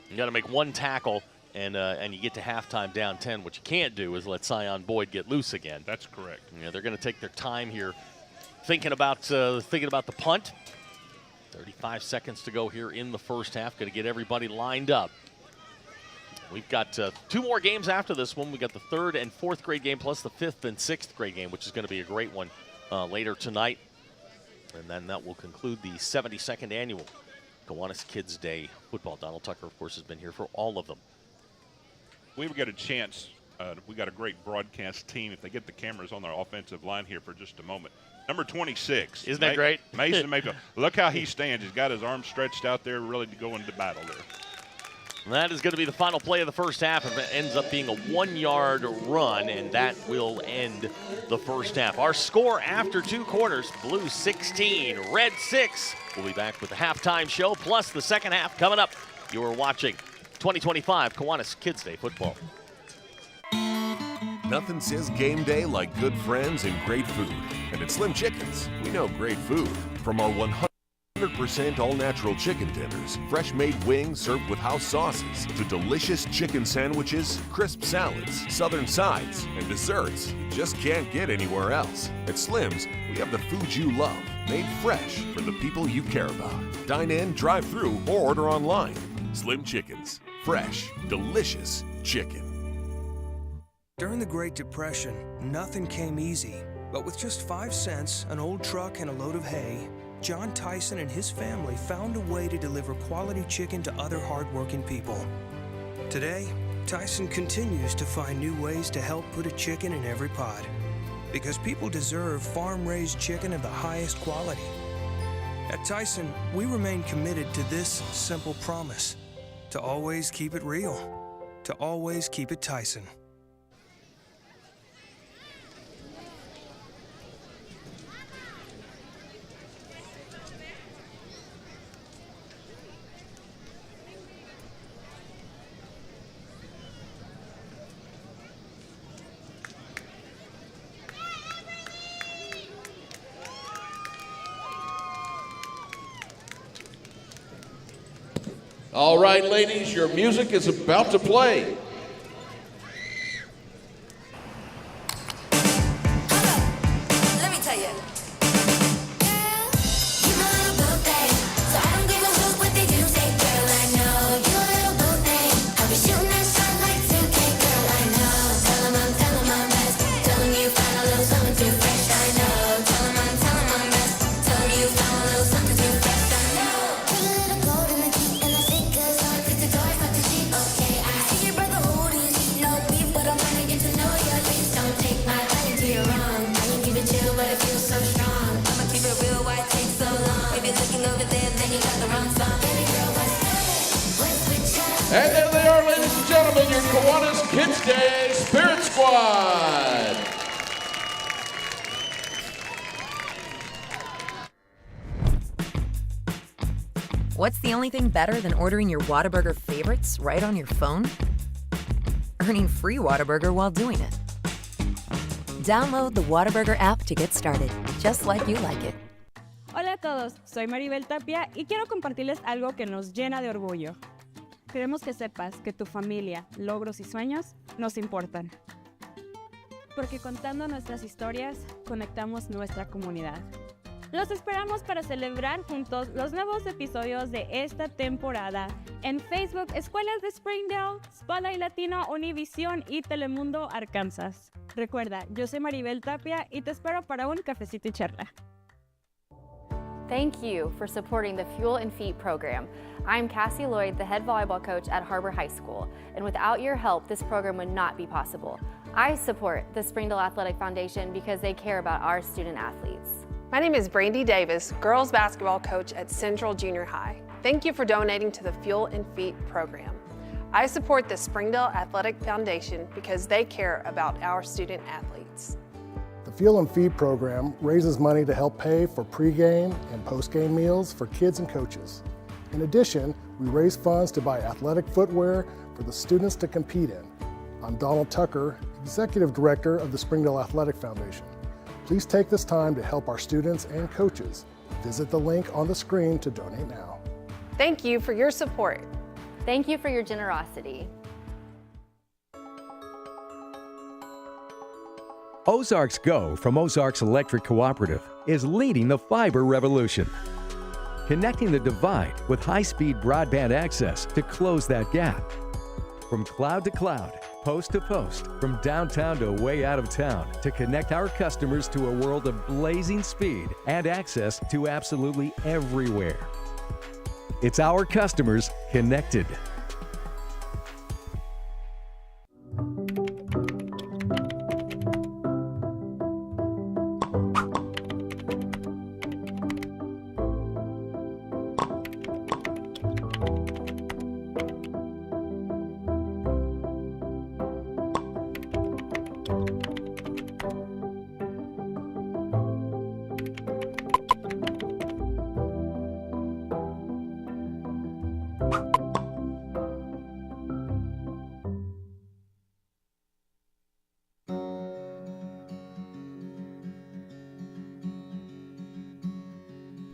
You got to make 1 tackle, and you get to halftime down 10. What you can't do is let Sion Boyd get loose again. That's correct. Yeah, they're going to take their time here, thinking about the punt. 35 seconds to go here in the first half. Going to get everybody lined up. We've got 2 more games after this one. We got the 3rd and 4th grade game, plus the 5th and 6th grade game, which is going to be a great one later tonight. And then that will conclude the 72nd annual Kiwanis Kids Day football. Donald Tucker, of course, has been here for all of them. We've got a chance. We got a great broadcast team. If they get the cameras on their offensive line here for just a moment. Number 26. Isn't that great? Mason Mayfield. Look how he stands. He's got his arms stretched out there, ready to go into battle there. And that is going to be the final play of the first half. It ends up being a 1-yard run, and that will end the first half. Our score after 2 quarters, Blue 16, Red 6. We'll be back with the halftime show, plus the second half coming up. You are watching 2025 Kiwanis Kids Day football. Nothing says game day like good friends and great food. And at Slim Chickens, we know great food. From our 100% all-natural chicken tenders, fresh-made wings served with house sauces, to delicious chicken sandwiches, crisp salads, southern sides, and desserts you just can't get anywhere else. At Slim's, we have the food you love, made fresh for the people you care about. Dine in, drive through, or order online. Slim Chickens. Fresh, delicious chicken. During the Great Depression, nothing came easy. But with just 5 cents, an old truck, and a load of hay, John Tyson and his family found a way to deliver quality chicken to other hardworking people. Today, Tyson continues to find new ways to help put a chicken in every pot. Because people deserve farm-raised chicken of the highest quality. At Tyson, we remain committed to this simple promise: to always keep it real, to always keep it Tyson. All right, ladies, your music is about to play. Let me tell you. And there they are, ladies and gentlemen, your Kiwanis Kids Day Spirit Squad. What's the only thing better than ordering your Whataburger favorites right on your phone? Earning free Whataburger while doing it. Download the Whataburger app to get started, just like you like it. Hola a todos, soy Maribel Tapia y quiero compartirles algo que nos llena de orgullo. Queremos que sepas que tu familia, logros y sueños nos importan. porque contando nuestras historias, conectamos nuestra comunidad. Los esperamos para celebrar juntos los nuevos episodios de esta temporada en Facebook, Escuelas de Springdale, Spotlight Latino, Univisión y Telemundo Arkansas. Recuerda, yo soy Maribel Tapia y te espero para un cafecito y charla. Thank you for supporting the Fuel and Feet program. I'm Cassie Lloyd, the head volleyball coach at Harbor High School, and without your help, this program would not be possible. I support the Springdale Athletic Foundation because they care about our student athletes. My name is Brandy Davis, girls basketball coach at Central Junior High. Thank you for donating to the Fuel and Feet program. I support the Springdale Athletic Foundation because they care about our student athletes. The Fuel and Feed program raises money to help pay for pregame and postgame meals for kids and coaches. In addition, we raise funds to buy athletic footwear for the students to compete in. I'm Donald Tucker, Executive Director of the Springdale Athletic Foundation. Please take this time to help our students and coaches. Visit the link on the screen to donate now. Thank you for your support. Thank you for your generosity. Ozarks Go from Ozarks Electric Cooperative is leading the fiber revolution, connecting the divide with high-speed broadband access to close that gap. From cloud to cloud, post to post, from downtown to way out of town, to connect our customers to a world of blazing speed and access to absolutely everywhere. It's our customers connected.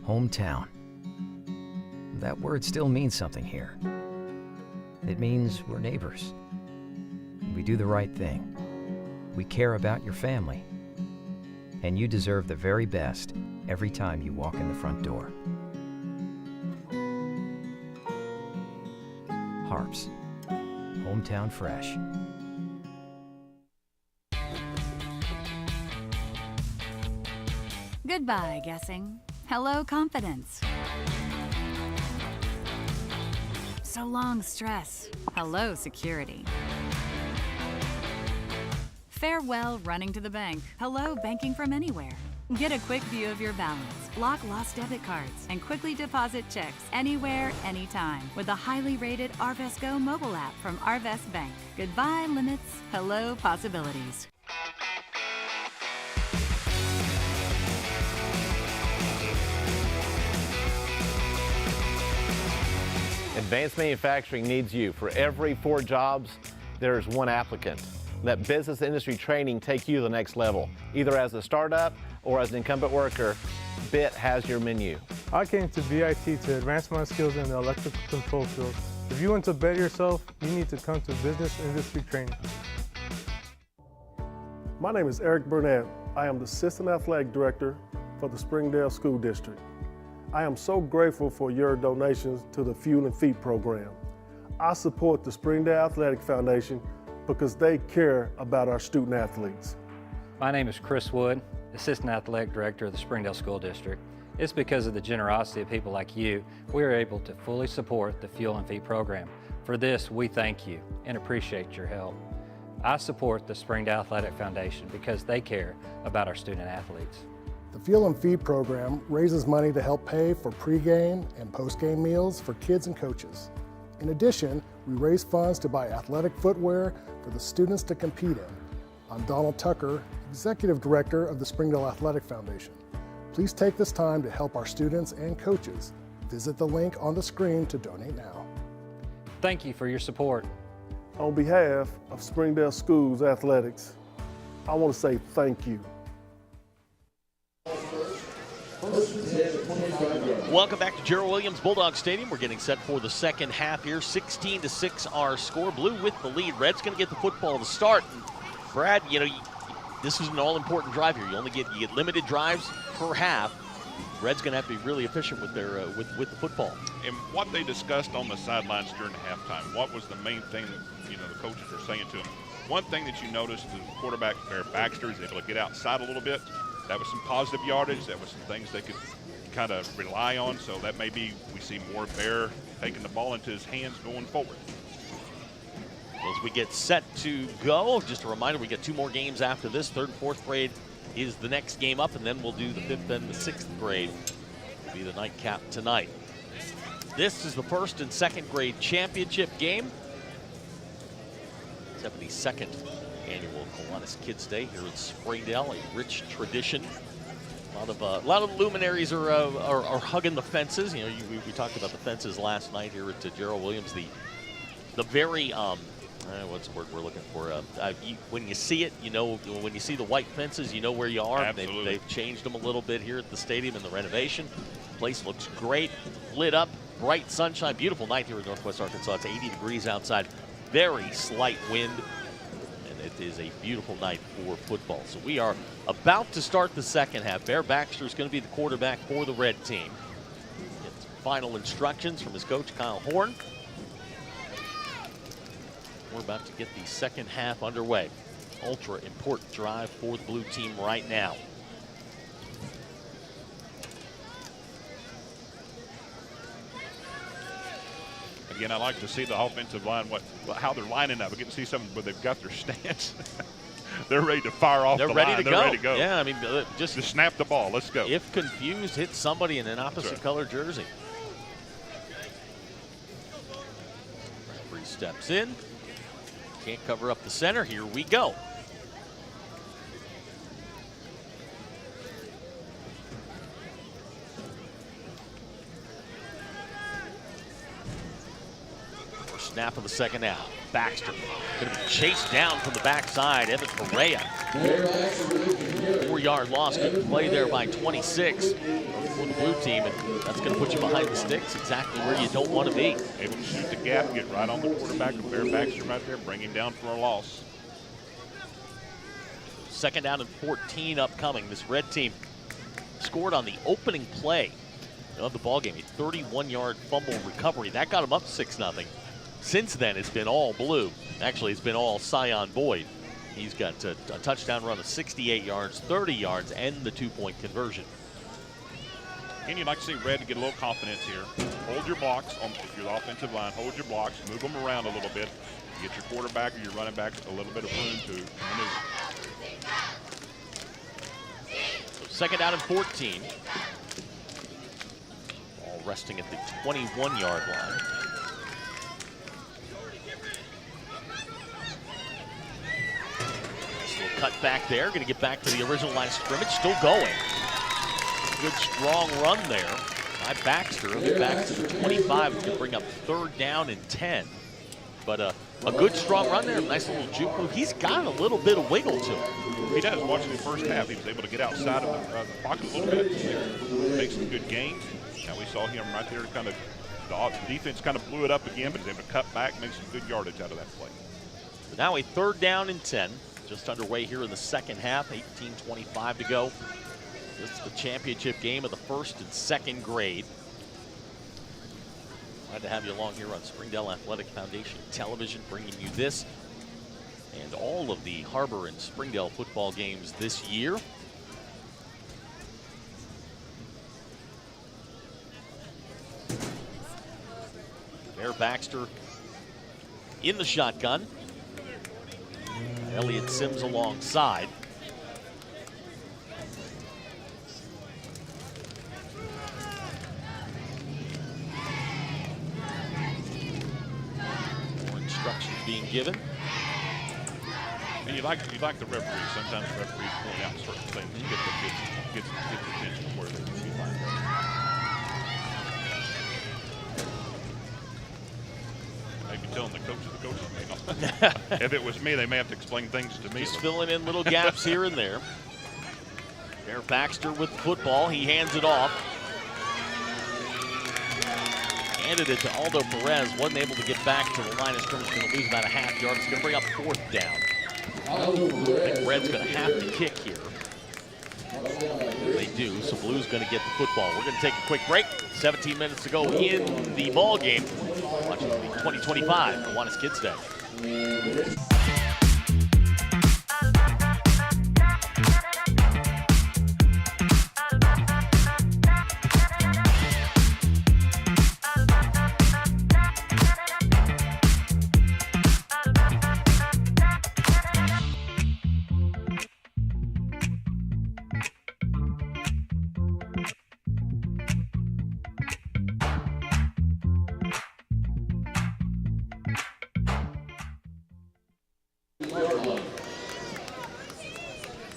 Hometown. That word still means something here. It means we're neighbors. We do the right thing. We care about your family. And you deserve the very best every time you walk in the front door. Harps. Hometown fresh. Goodbye, guessing. Hello, confidence. So long, stress. Hello, security. Farewell, running to the bank. Hello, banking from anywhere. Get a quick view of your balance, lock lost debit cards, and quickly deposit checks anywhere, anytime with the highly rated Arvest Go mobile app from Arvest Bank. Goodbye, limits. Hello, possibilities. Advanced Manufacturing needs you. For every 4 jobs, there is 1 applicant. Let business industry training take you to the next level. Either as a startup or as an incumbent worker, BIT has your menu. I came to BIT to advance my skills in the electrical control field. If you want to better yourself, you need to come to business industry training. My name is Eric Burnett. I am the Assistant Athletic Director for the Springdale School District. I am so grateful for your donations to the Fuel and Feet program. I support the Springdale Athletic Foundation because they care about our student athletes. My name is Chris Wood, Assistant Athletic Director of the Springdale School District. It's because of the generosity of people like you, we are able to fully support the Fuel and Feed program. For this, we thank you and appreciate your help. I support the Springdale Athletic Foundation because they care about our student athletes. The Fuel and Feed program raises money to help pay for pregame and postgame meals for kids and coaches. In addition, we raise funds to buy athletic footwear for the students to compete in. I'm Donald Tucker, Executive Director of the Springdale Athletic Foundation. Please take this time to help our students and coaches. Visit the link on the screen to donate now. Thank you for your support. On behalf of Springdale Schools Athletics, I want to say thank you. Welcome back to Gerald Williams Bulldog Stadium. We're getting set for the second half here. 16-6 our score. Blue with the lead. Red's going to get the football to start. And Brad, you know, this is an all-important drive here. You get limited drives per half. Red's going to have to be really efficient with their with the football. And what they discussed on the sidelines during the halftime, what was the main thing that the coaches are saying to them? One thing that you noticed is the quarterback, Bear Baxter, is able to get outside a little bit. That was some positive yardage. That was some things they could kind of rely on. So that may be we see more Bear taking the ball into his hands going forward. As we get set to go, just a reminder, we get 2 more games after this. 3rd and 4th grade is the next game up, and then we'll do the 5th and the 6th grade. Will be the nightcap tonight. This is the 1st and 2nd grade championship game. 72nd annual Kiwanis Kids Day here in Springdale, a rich tradition. A lot of luminaries are hugging the fences. You know, we talked about the fences last night here at Gerald Williams. The very what's the word we're looking for? When you see it, you know, when you see the white fences, you know where you are. They've changed them a little bit here at the stadium in the renovation. The place looks great, lit up, bright sunshine, beautiful night here in Northwest Arkansas. It's 80 degrees outside, very slight wind, and it is a beautiful night for football. So we are about to start the second half. Bear Baxter is going to be the quarterback for the red team. Gets final instructions from his coach, Kyle Horn. We're about to get the second half underway. Ultra important drive for the blue team right now. Again, I like to see the offensive line, how they're lining up. We get to see something where they've got their stance. They're ready to fire off the line. They're ready to go. Yeah, I mean, just snap the ball. Let's go. If confused, hit somebody in an opposite color jersey. Referee steps in. Can't cover up the center. Here we go. First snap of the second half. Baxter going to be chased down from the backside. Evan Perea. 4-yard loss. Good play there by 26 for the blue team, and that's going to put you behind the sticks, exactly where you don't want to be. Able to shoot the gap, get right on the quarterback of Bear Baxter right there, bring him down for a loss. Second down and 14 upcoming. This red team scored on the opening play of the ballgame, a 31-yard fumble recovery. That got them up 6-0. Since then, it's been all blue. Actually, it's been all Sion Boyd. He's got a touchdown run of 68 yards, 30 yards, and the 2-point conversion. And you'd like to see Red to get a little confidence here. Hold your blocks, if you're the offensive line, hold your blocks, move them around a little bit. Get your quarterback or your running back a little bit of room to maneuver. So second down and 14. Ball resting at the 21-yard line. Cut back there, going to get back to the original line of scrimmage, still going. Good strong run there by Baxter. Get back to the 25, can bring up 3rd down and 10. But a good strong run there, nice little juke move. He's got a little bit of wiggle to him. He does. Watching the first half, he was able to get outside of the pocket a little bit, make some good gains. Now we saw him right there, kind of, the defense kind of blew it up again, but he's able to cut back, make some good yardage out of that play. So now a 3rd down and 10. Just underway here in the second half, 18:25 to go. This is the championship game of the 1st and 2nd grade. Glad to have you along here on Springdale Athletic Foundation Television, bringing you this and all of the Harbor and Springdale football games this year. Bear Baxter in the shotgun. Elliott Sims alongside. More instructions being given. And you like the referees. Sometimes the referees point out certain things to get the attention of where they can be lined up. Maybe telling the coaches may not. If it was me, they may have to explain things to me. Just filling in little gaps here and there. Bear Baxter with the football. He hands it off. Handed it to Aldo Perez. Wasn't able to get back to the line of scrimmage. Going to lose about a half yard. It's going to bring up 4th down. I think Red's going to have to kick here. They do, so Blue's going to get the football. We're going to take a quick break. 17 minutes to go in the ball game. Watching the 2025 Kiwanis Kids Day.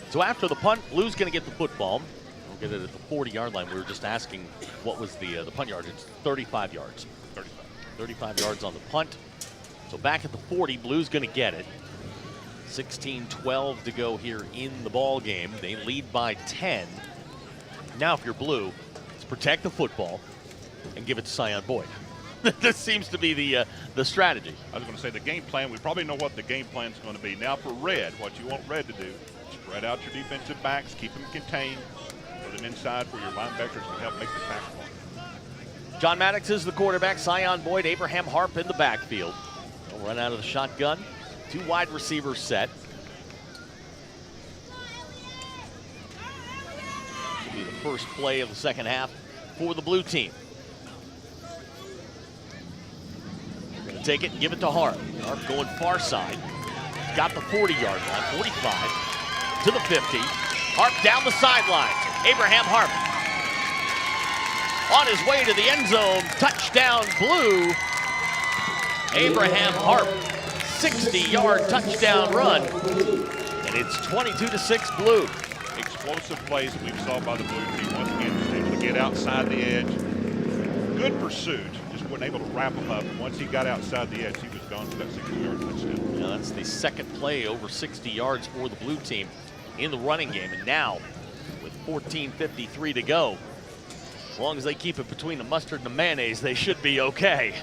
So after the punt, Blue's going to get the football. We'll get it at the 40-yard line. We were just asking what was the punt yard. It's 35 yards. 35 yards on the punt. So back at the 40, Blue's going to get it. 16-12 to go here in the ball game. They lead by 10. Now if you're Blue, it's protect the football and give it to Sion Boyd. This seems to be the strategy. I was going to say the game plan. We probably know what the game plan is going to be. Now for Red, what you want Red to do, spread out your defensive backs, keep them contained, put them inside where your linebackers can help make the tackle. John Maddox is the quarterback. Sion Boyd, Abraham Harp in the backfield. They'll run out of the shotgun. 2 wide receivers set. This will be the first play of the second half for the Blue team. They're going to take it and give it to Harp. Harp going far side. Got the 40-yard line, 45 to the 50. Harp down the sideline. Abraham Harp on his way to the end zone. Touchdown Blue. Abraham Harp, 60-yard touchdown run. And it's 22-6 Blue. Explosive plays that we saw by the Blue team. Once again, just able to get outside the edge. Good pursuit. Just wasn't able to wrap him up. Once he got outside the edge, he was gone for that 60-yard touchdown. Now that's the second play over 60 yards for the Blue team in the running game. And now, with 14:53 to go, as long as they keep it between the mustard and the mayonnaise, they should be okay.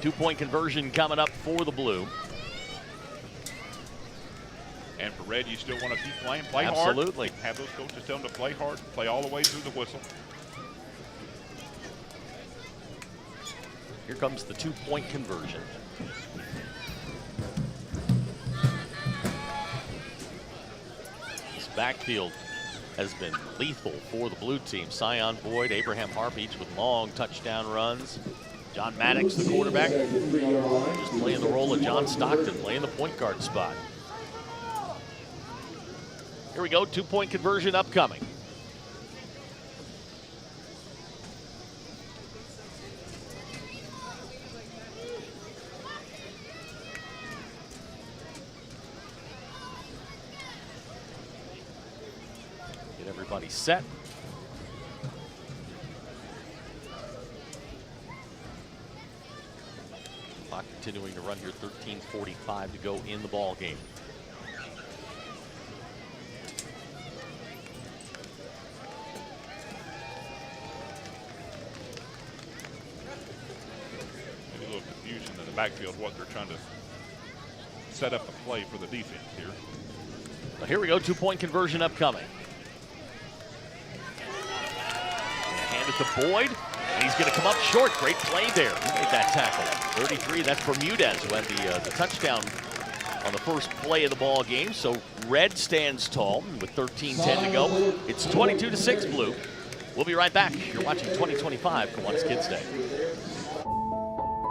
2-point conversion coming up for the Blue. And for Red, you still want to keep playing, play Absolutely. hard. Have those coaches tell them to play hard, play all the way through the whistle. Here comes the 2-point conversion. This backfield has been lethal for the Blue team. Sion Boyd, Abraham Harp, each with long touchdown runs. John Maddox, the quarterback, just playing the role of John Stockton, playing the point guard spot. Here we go, 2-point conversion upcoming. Get everybody set. Clock continuing to run here, 13:45 to go in the ball game. Maybe a little confusion in the backfield, what they're trying to set up a play for the defense here. Well, here we go, 2-point conversion upcoming. Hand it to Boyd, and he's going to come up short. Great play there. Who made that tackle? 33, that's Bermudez, who had the touchdown on the first play of the ball game. So Red stands tall with 13:10 to go. It's 22-6 Blue. We'll be right back. You're watching 2025 Kiwanis Kids Day.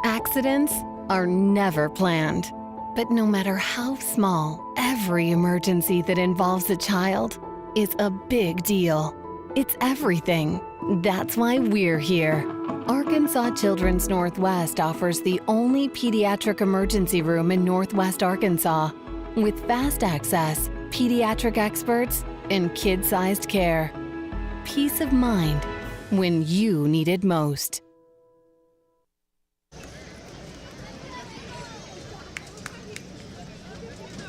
Accidents are never planned. But no matter how small, every emergency that involves a child is a big deal. It's everything. That's why we're here. Arkansas Children's Northwest offers the only pediatric emergency room in Northwest Arkansas with fast access, pediatric experts, and kid-sized care. Peace of mind when you need it most.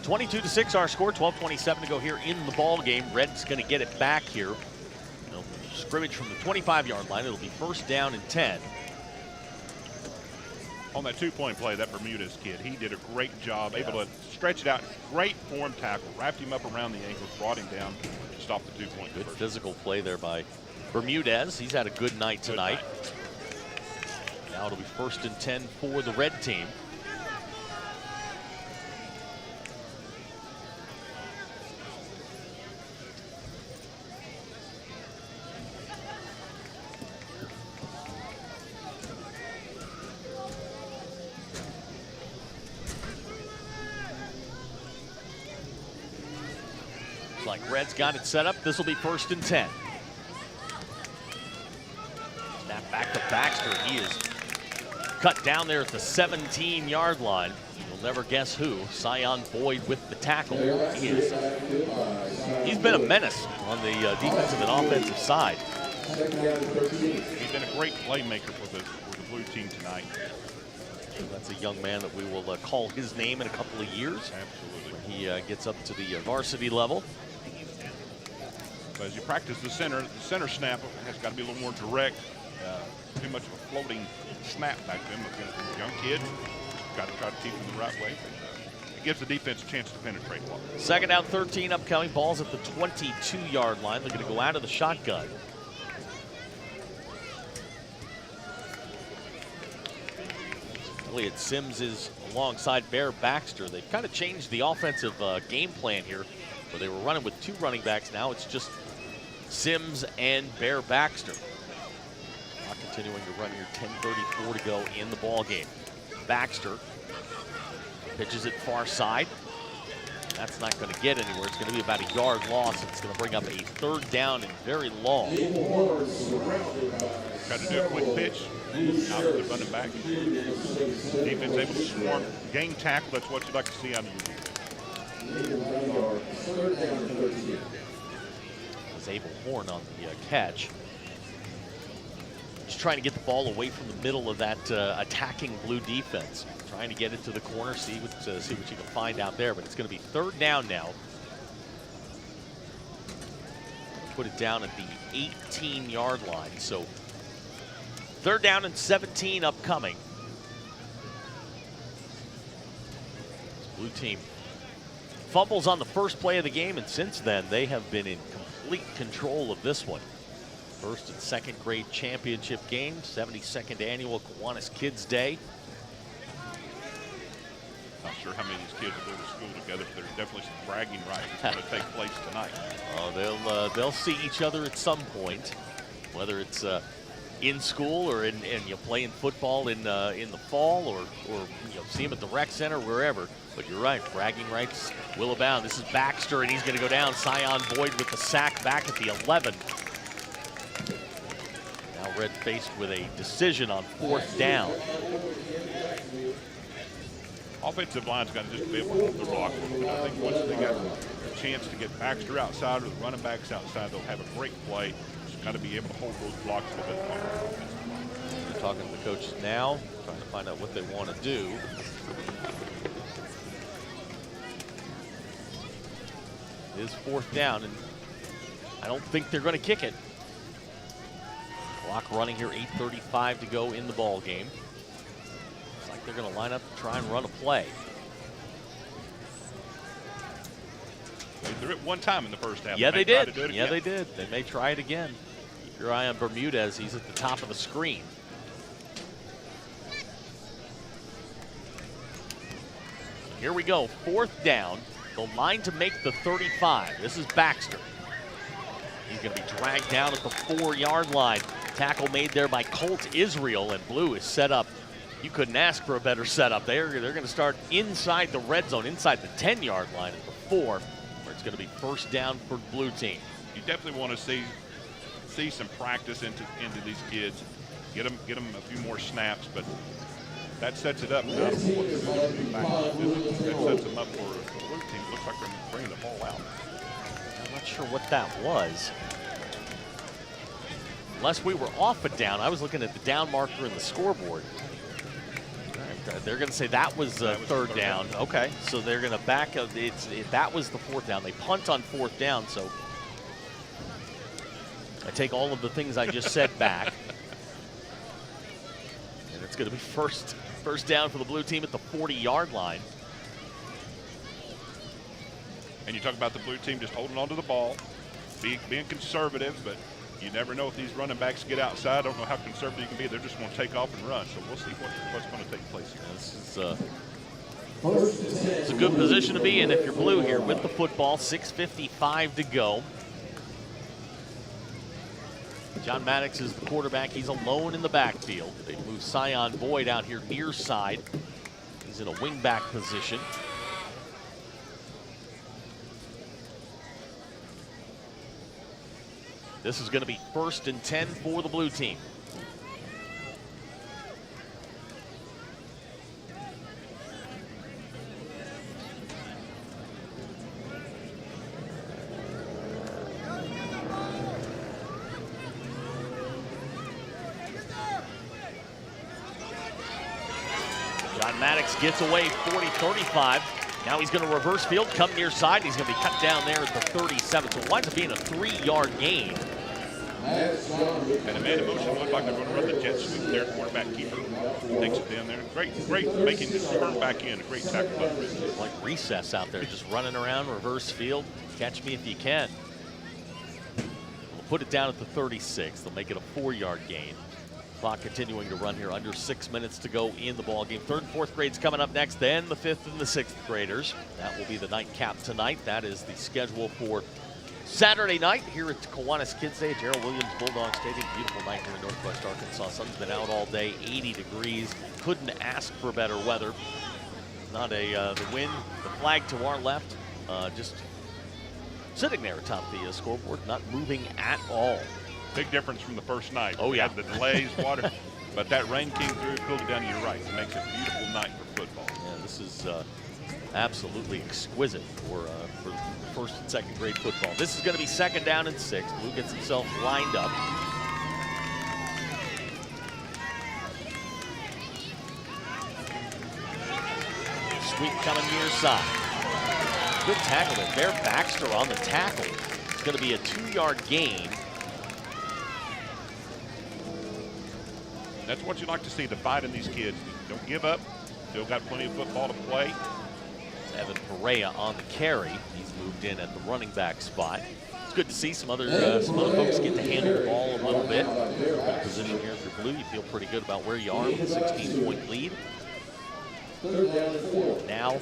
(22-6) our score, 12:27 to go here in the ball game. Red's going to get it back here. They'll scrimmage from the 25-yard line. It'll be first down and 10. On that two-point play, that Bermudez kid, he did a great job, able to stretch it out. Great form tackle, wrapped him up around the ankles, brought him down, and stopped the two-point. Good physical play there by Bermudez. He's had a good night tonight. Now it'll be 1st and 10 for the red team. Like Red's got it set up. This will be 1st and 10. Snap back to Baxter. He is cut down there at the 17-yard line. You'll never guess who. Sion Boyd with the tackle. He's been a menace on the defensive and offensive side. He's been a great playmaker for the blue team tonight. That's a young man that we will call his name in a couple of years. Absolutely. When he gets up to the varsity level. But as you practice the center snap has got to be a little more direct. Too much of a floating snap back then. A young kid, got to try to keep him the right way. It gives the defense a chance to penetrate a lot. 2nd down, 13 upcoming. Ball's at the 22-yard line. They're going to go out of the shotgun. Elliott Sims is alongside Bear Baxter. They've kind of changed the offensive game plan here, where they were running with 2 running backs. Now it's just Sims and Bear Baxter. Not continuing to run here. 10:34 to go in the ball game. Baxter pitches it far side. That's not going to get anywhere. It's going to be about a yard loss. It's going to bring up a 3rd down and very long. Got to do a quick pitch out to the running back. Defense able to swarm, gain tackle. That's what you'd like to see out of you. Was Abel Horn on the catch. Just trying to get the ball away from the middle of that attacking blue defense. Trying to get it to the corner, see what you can find out there. But it's going to be 3rd down now. Put it down at the 18-yard line. So 3rd down and 17 upcoming. This blue team fumbles on the first play of the game, and since then they have been in complete control of this one. 1st and 2nd grade championship game, 72nd annual Kiwanis Kids Day. Not sure how many of these kids will go to school together, but there's definitely some bragging rights that's going to take place tonight. Oh, they'll see each other at some point, whether it's in school or in playing football in the fall, or see them at the rec center, wherever. But you're right, bragging rights will abound. This is Baxter, and he's going to go down. Sion Boyd with the sack back at the 11. Now Red faced with a decision on 4th down. Offensive line's got to just be able to hold the rock. But I think once they got a chance to get Baxter outside or the running backs outside, they'll have a great play. Just got to be able to hold those blocks a little bit longer. We're talking to the coaches now, trying to find out what they want to do. It is 4th down, and I don't think they're going to kick it. Clock running here, 8:35 to go in the ball game. Looks like they're going to line up to try and run a play. They threw it one time in the first half. Yeah, they did. Yeah, they did. They may try it again. Keep your eye on Bermudez. He's at the top of the screen. Here we go, 4th down. The line to make the 35. This is Baxter. He's going to be dragged down at the 4-yard line. Tackle made there by Colt Israel, and blue is set up. You couldn't ask for a better setup. They're going to start inside the red zone, inside the 10-yard line at the 4, where it's going to be 1st down for the blue team. You definitely want to see some practice into these kids. Get them a few more snaps, but that sets it up. That sets them up for the blue team. Looks like they're bringing the ball out. I'm not sure what that was. Unless we were off a down. I was looking at the down marker in the scoreboard. They're going to say that was 3rd down. Okay, so they're going to back up. That was the 4th down. They punt on 4th down, so I take all of the things I just said back. And it's It's going to be first down for the blue team at the 40-yard line. And you talk about the blue team just holding on to the ball, being conservative, but you never know if these running backs get outside. I don't know how conservative you can be. They're just going to take off and run. So we'll see what's going to take place here. This is it's a good position to be in if you're blue here with the football. 6:55 to go. John Maddox is the quarterback. He's alone in the backfield. They move Sion Boyd out here near side. He's in a wingback position. This is going to be 1st and 10 for the blue team. John Maddox gets away 40-35. Now he's going to reverse field, come near side. He's going to be cut down there at the 37. So it winds up being a 3-yard gain. And a man in motion looked like they're going to run the jet sweep there. Quarterback keeper takes it down there. Great making this turn back in. A great tackle by the Red. Like recess out there, just running around, reverse field. Catch me if you can. We'll put it down at the 36. They'll make it a 4-yard gain. Clock continuing to run here. Under 6 minutes to go in the ball game. 3rd and 4th grades coming up next. Then the 5th and the 6th graders. That will be the nightcap tonight. That is the schedule for Saturday night here at Kiwanis Kids Day at Gerald Williams Bulldog Stadium. Beautiful night here in Northwest Arkansas. Sun's been out all day, 80 degrees. Couldn't ask for better weather. Not the wind, the flag to our left, just sitting there atop the scoreboard, not moving at all. Big difference from the first night. Oh, yeah. The delays, water, but that rain came through, pulled it down to your right. It makes it a beautiful night for football. Yeah, this is absolutely exquisite for 1st and 2nd grade football. This is going to be 2nd down and 6. Blue gets himself lined up. Sweep coming near side. Good tackle there. Bear Baxter on the tackle. It's going to be a 2-yard gain. That's what you like to see, the fight in these kids. Don't give up. Still got plenty of football to play. Evan Perea on the carry. He's moved in at the running back spot. It's good to see some other folks get to handle the ball a little bit. Good position here for Blue. You feel pretty good about where you are with a 16-point lead. Now,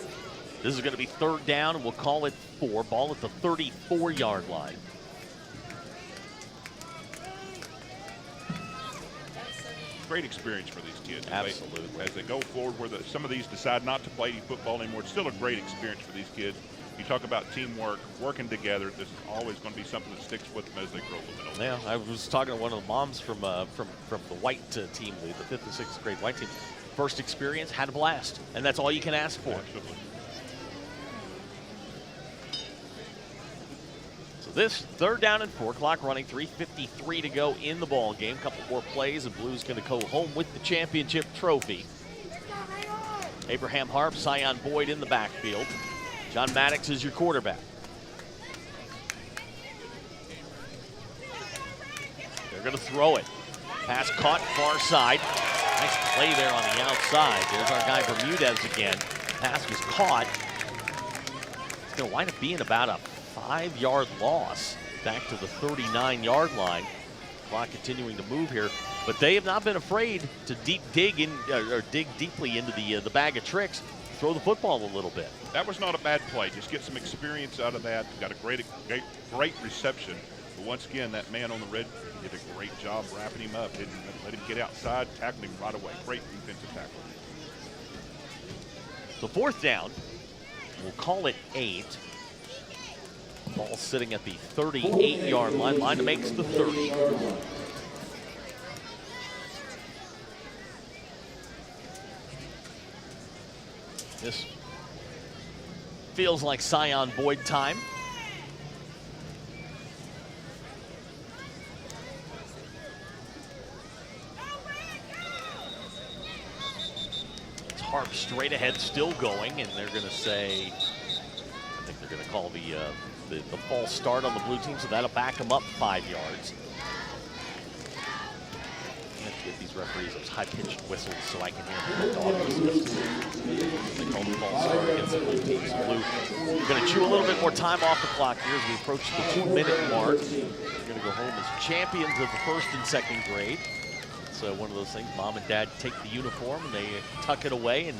this is going to be 3rd down, and we'll call it 4. Ball at the 34-yard line. Great experience for these kids. Absolutely. As they go forward, where some of these decide not to play football anymore, it's still a great experience for these kids. You talk about teamwork, working together. This is always going to be something that sticks with them as they grow a little bit older. Yeah, I was talking to one of the moms from the white team, the 5th and 6th grade white team. First experience, had a blast, and that's all you can ask for. Absolutely. This 3rd down and 4, clock running, 3:53 to go in the ball game. Couple more plays, and Blue's going to go home with the championship trophy. Abraham Harp, Sion Boyd in the backfield. John Maddox is your quarterback. They're going to throw it. Pass caught far side. Nice play there on the outside. There's our guy Bermudez again. Pass was caught. It's going to wind up being about a 5-yard loss back to the 39-yard line. Clock continuing to move here, but they have not been afraid to dig deeply into the bag of tricks, throw the football a little bit. That was not a bad play. Just get some experience out of that. Got a great reception. But once again, that man on the red did a great job wrapping him up. Didn't let him get outside, tackling him right away. Great defensive tackle. So 4th down, we'll call it 8. Ball sitting at the 38-yard line. Line makes the 30. This feels like Sion Boyd time. It's Harp straight ahead, still going, and they're going to say, I think they're going to call the false start on the blue team, so that'll back them up 5 yards. have to get these referees those high-pitched whistles so I can hear them. Dog whistles. They call the ball start against the blue teams. Blue, we're going to chew a little bit more time off the clock here as we approach the 2-minute mark. We're going to go home as champions of the first and second grade. It's one of those things, mom and dad take the uniform and they tuck it away, and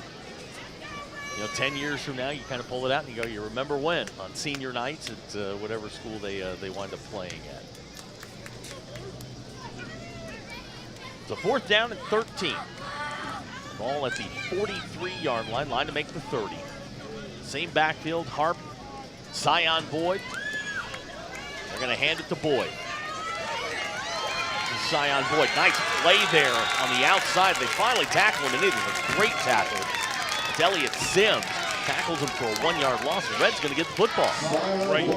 10 years from now, you kind of pull it out and you go, you remember when on senior nights at whatever school they wind up playing at. So 4th down and 13. Ball at the 43-yard line, line to make the 30. Same backfield, Harp, Zion Boyd. They're going to hand it to Boyd. Zion Boyd, nice play there on the outside. They finally tackle him, and it is a great tackle. It's Elliott Sims tackles him for a 1-yard loss. The Red's going to get the football. Great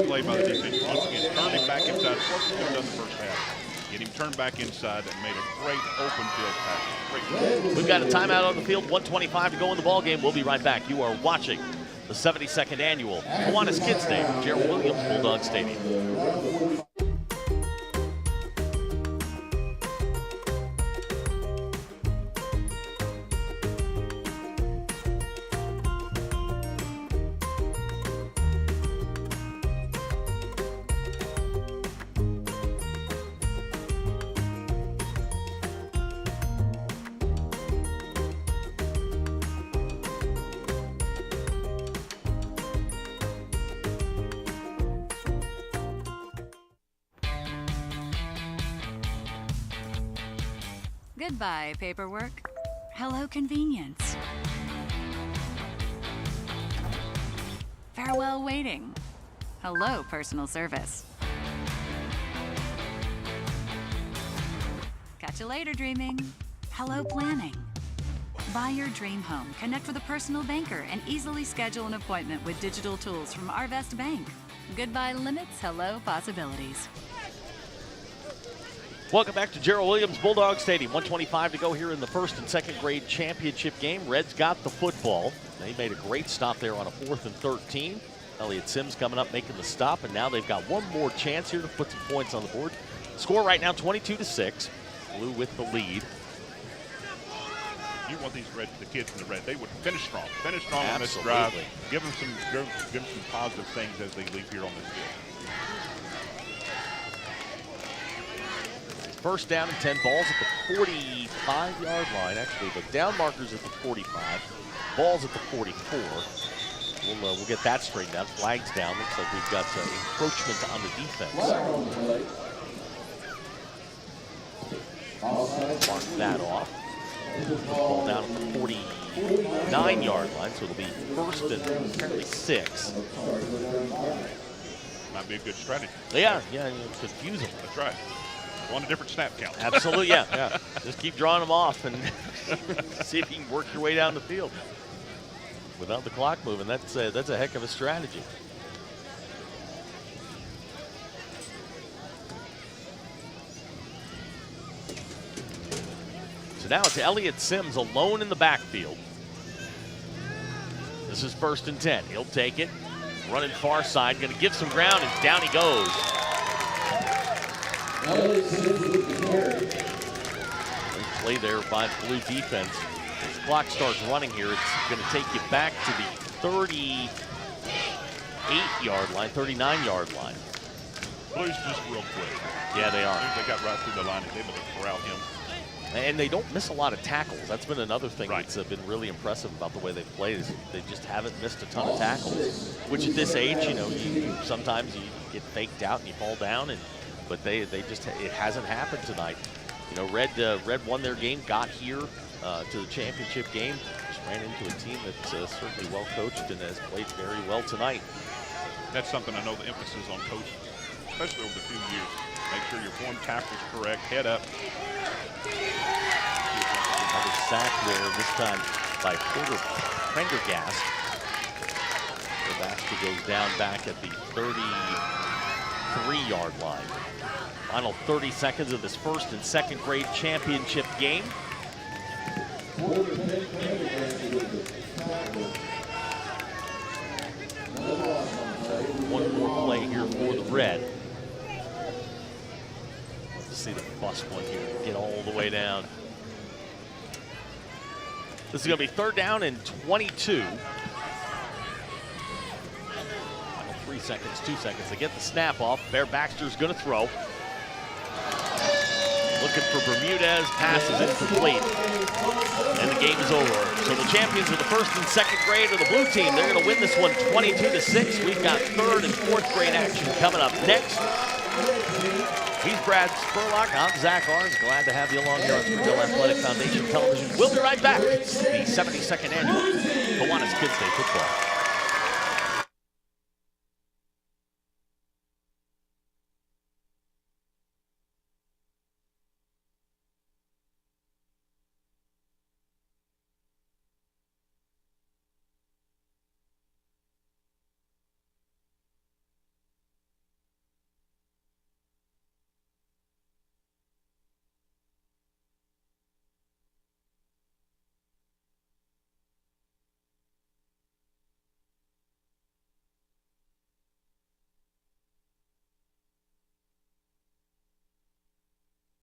play by the defense. Once again, turned him back inside. What we have done the first half. Get him turned back inside and made a great open field tackle. Great. We've got a timeout on the field. 1:25 to go in the ball game. We'll be right back. You are watching the 72nd annual Kiwanis Kids Day from Gerald Williams Bulldog Stadium. Goodbye, paperwork. Hello, convenience. Farewell, waiting. Hello, personal service. Catch you later, dreaming. Hello, planning. Buy your dream home, connect with a personal banker, and easily schedule an appointment with digital tools from Arvest Bank. Goodbye limits, hello possibilities. Welcome back to Gerald Williams Bulldog Stadium. 1:25 to go here in the first and second grade championship game. Reds got the football. They made a great stop there on a 4th and 13. Elliott Sims coming up making the stop, and now they've got one more chance here to put some points on the board. Score right now 22-6. Blue with the lead. You want these the kids in the red. They would finish strong on this Absolutely. drive. Give them some positive things as they leave here on this field. First down and 10. Balls at the 45-yard line. Actually, the down marker's at the 45. Balls at the 44. We'll get that straightened out. Flags down. Looks like we've got encroachment on the defense. Mark that off. Ball down at the 49-yard line, so it'll be first and apparently 6. Might be a good strategy. Yeah, confuse them. That's right. On a different snap count. Absolutely, yeah. Just keep drawing them off and see if you can work your way down the field. Without the clock moving, that's a heck of a strategy. So now it's Elliott Sims alone in the backfield. This is 1st and 10. He'll take it. Running far side, going to give some ground, and down he goes. Great play there by the Blue defense. As the clock starts running here, it's going to take you back to the 38-yard line, 39-yard line. Blue's just real quick. Yeah, they are. They got right through the line and able to corral him. And they don't miss a lot of tackles. That's been another thing that's been really impressive about the way they've played is they just haven't missed a ton of tackles. Which at this age, you sometimes you get faked out and you fall down, but they just it hasn't happened tonight. Red won their game, got here to the championship game, just ran into a team that's certainly well coached and has played very well tonight. That's something I know the emphasis on coaching, especially over the few years. Make sure your form tackle's correct, head up. Another sack there, this time by Porter Prendergast. Baxter goes down back at the 33-yard line. Final 30 seconds of this first and second grade championship game. One more play here for the Red. see the bus one here. Get all the way down. This is going to be 3rd down and 22. Final 3 seconds, 2 seconds to get the snap off. Bear Baxter's going to throw. Looking for Bermudez. Pass is incomplete. And the game is over. So the champions of the 1st and 2nd grade are the blue team. They're going to win this one 22-6. We've got 3rd and 4th grade action coming up next. He's Brad Spurlock. I'm Zach Arns. Glad to have you along here on Springdale Athletic Foundation Television. We'll be right back. It's the 72nd annual Kiwanis Kids Day Football.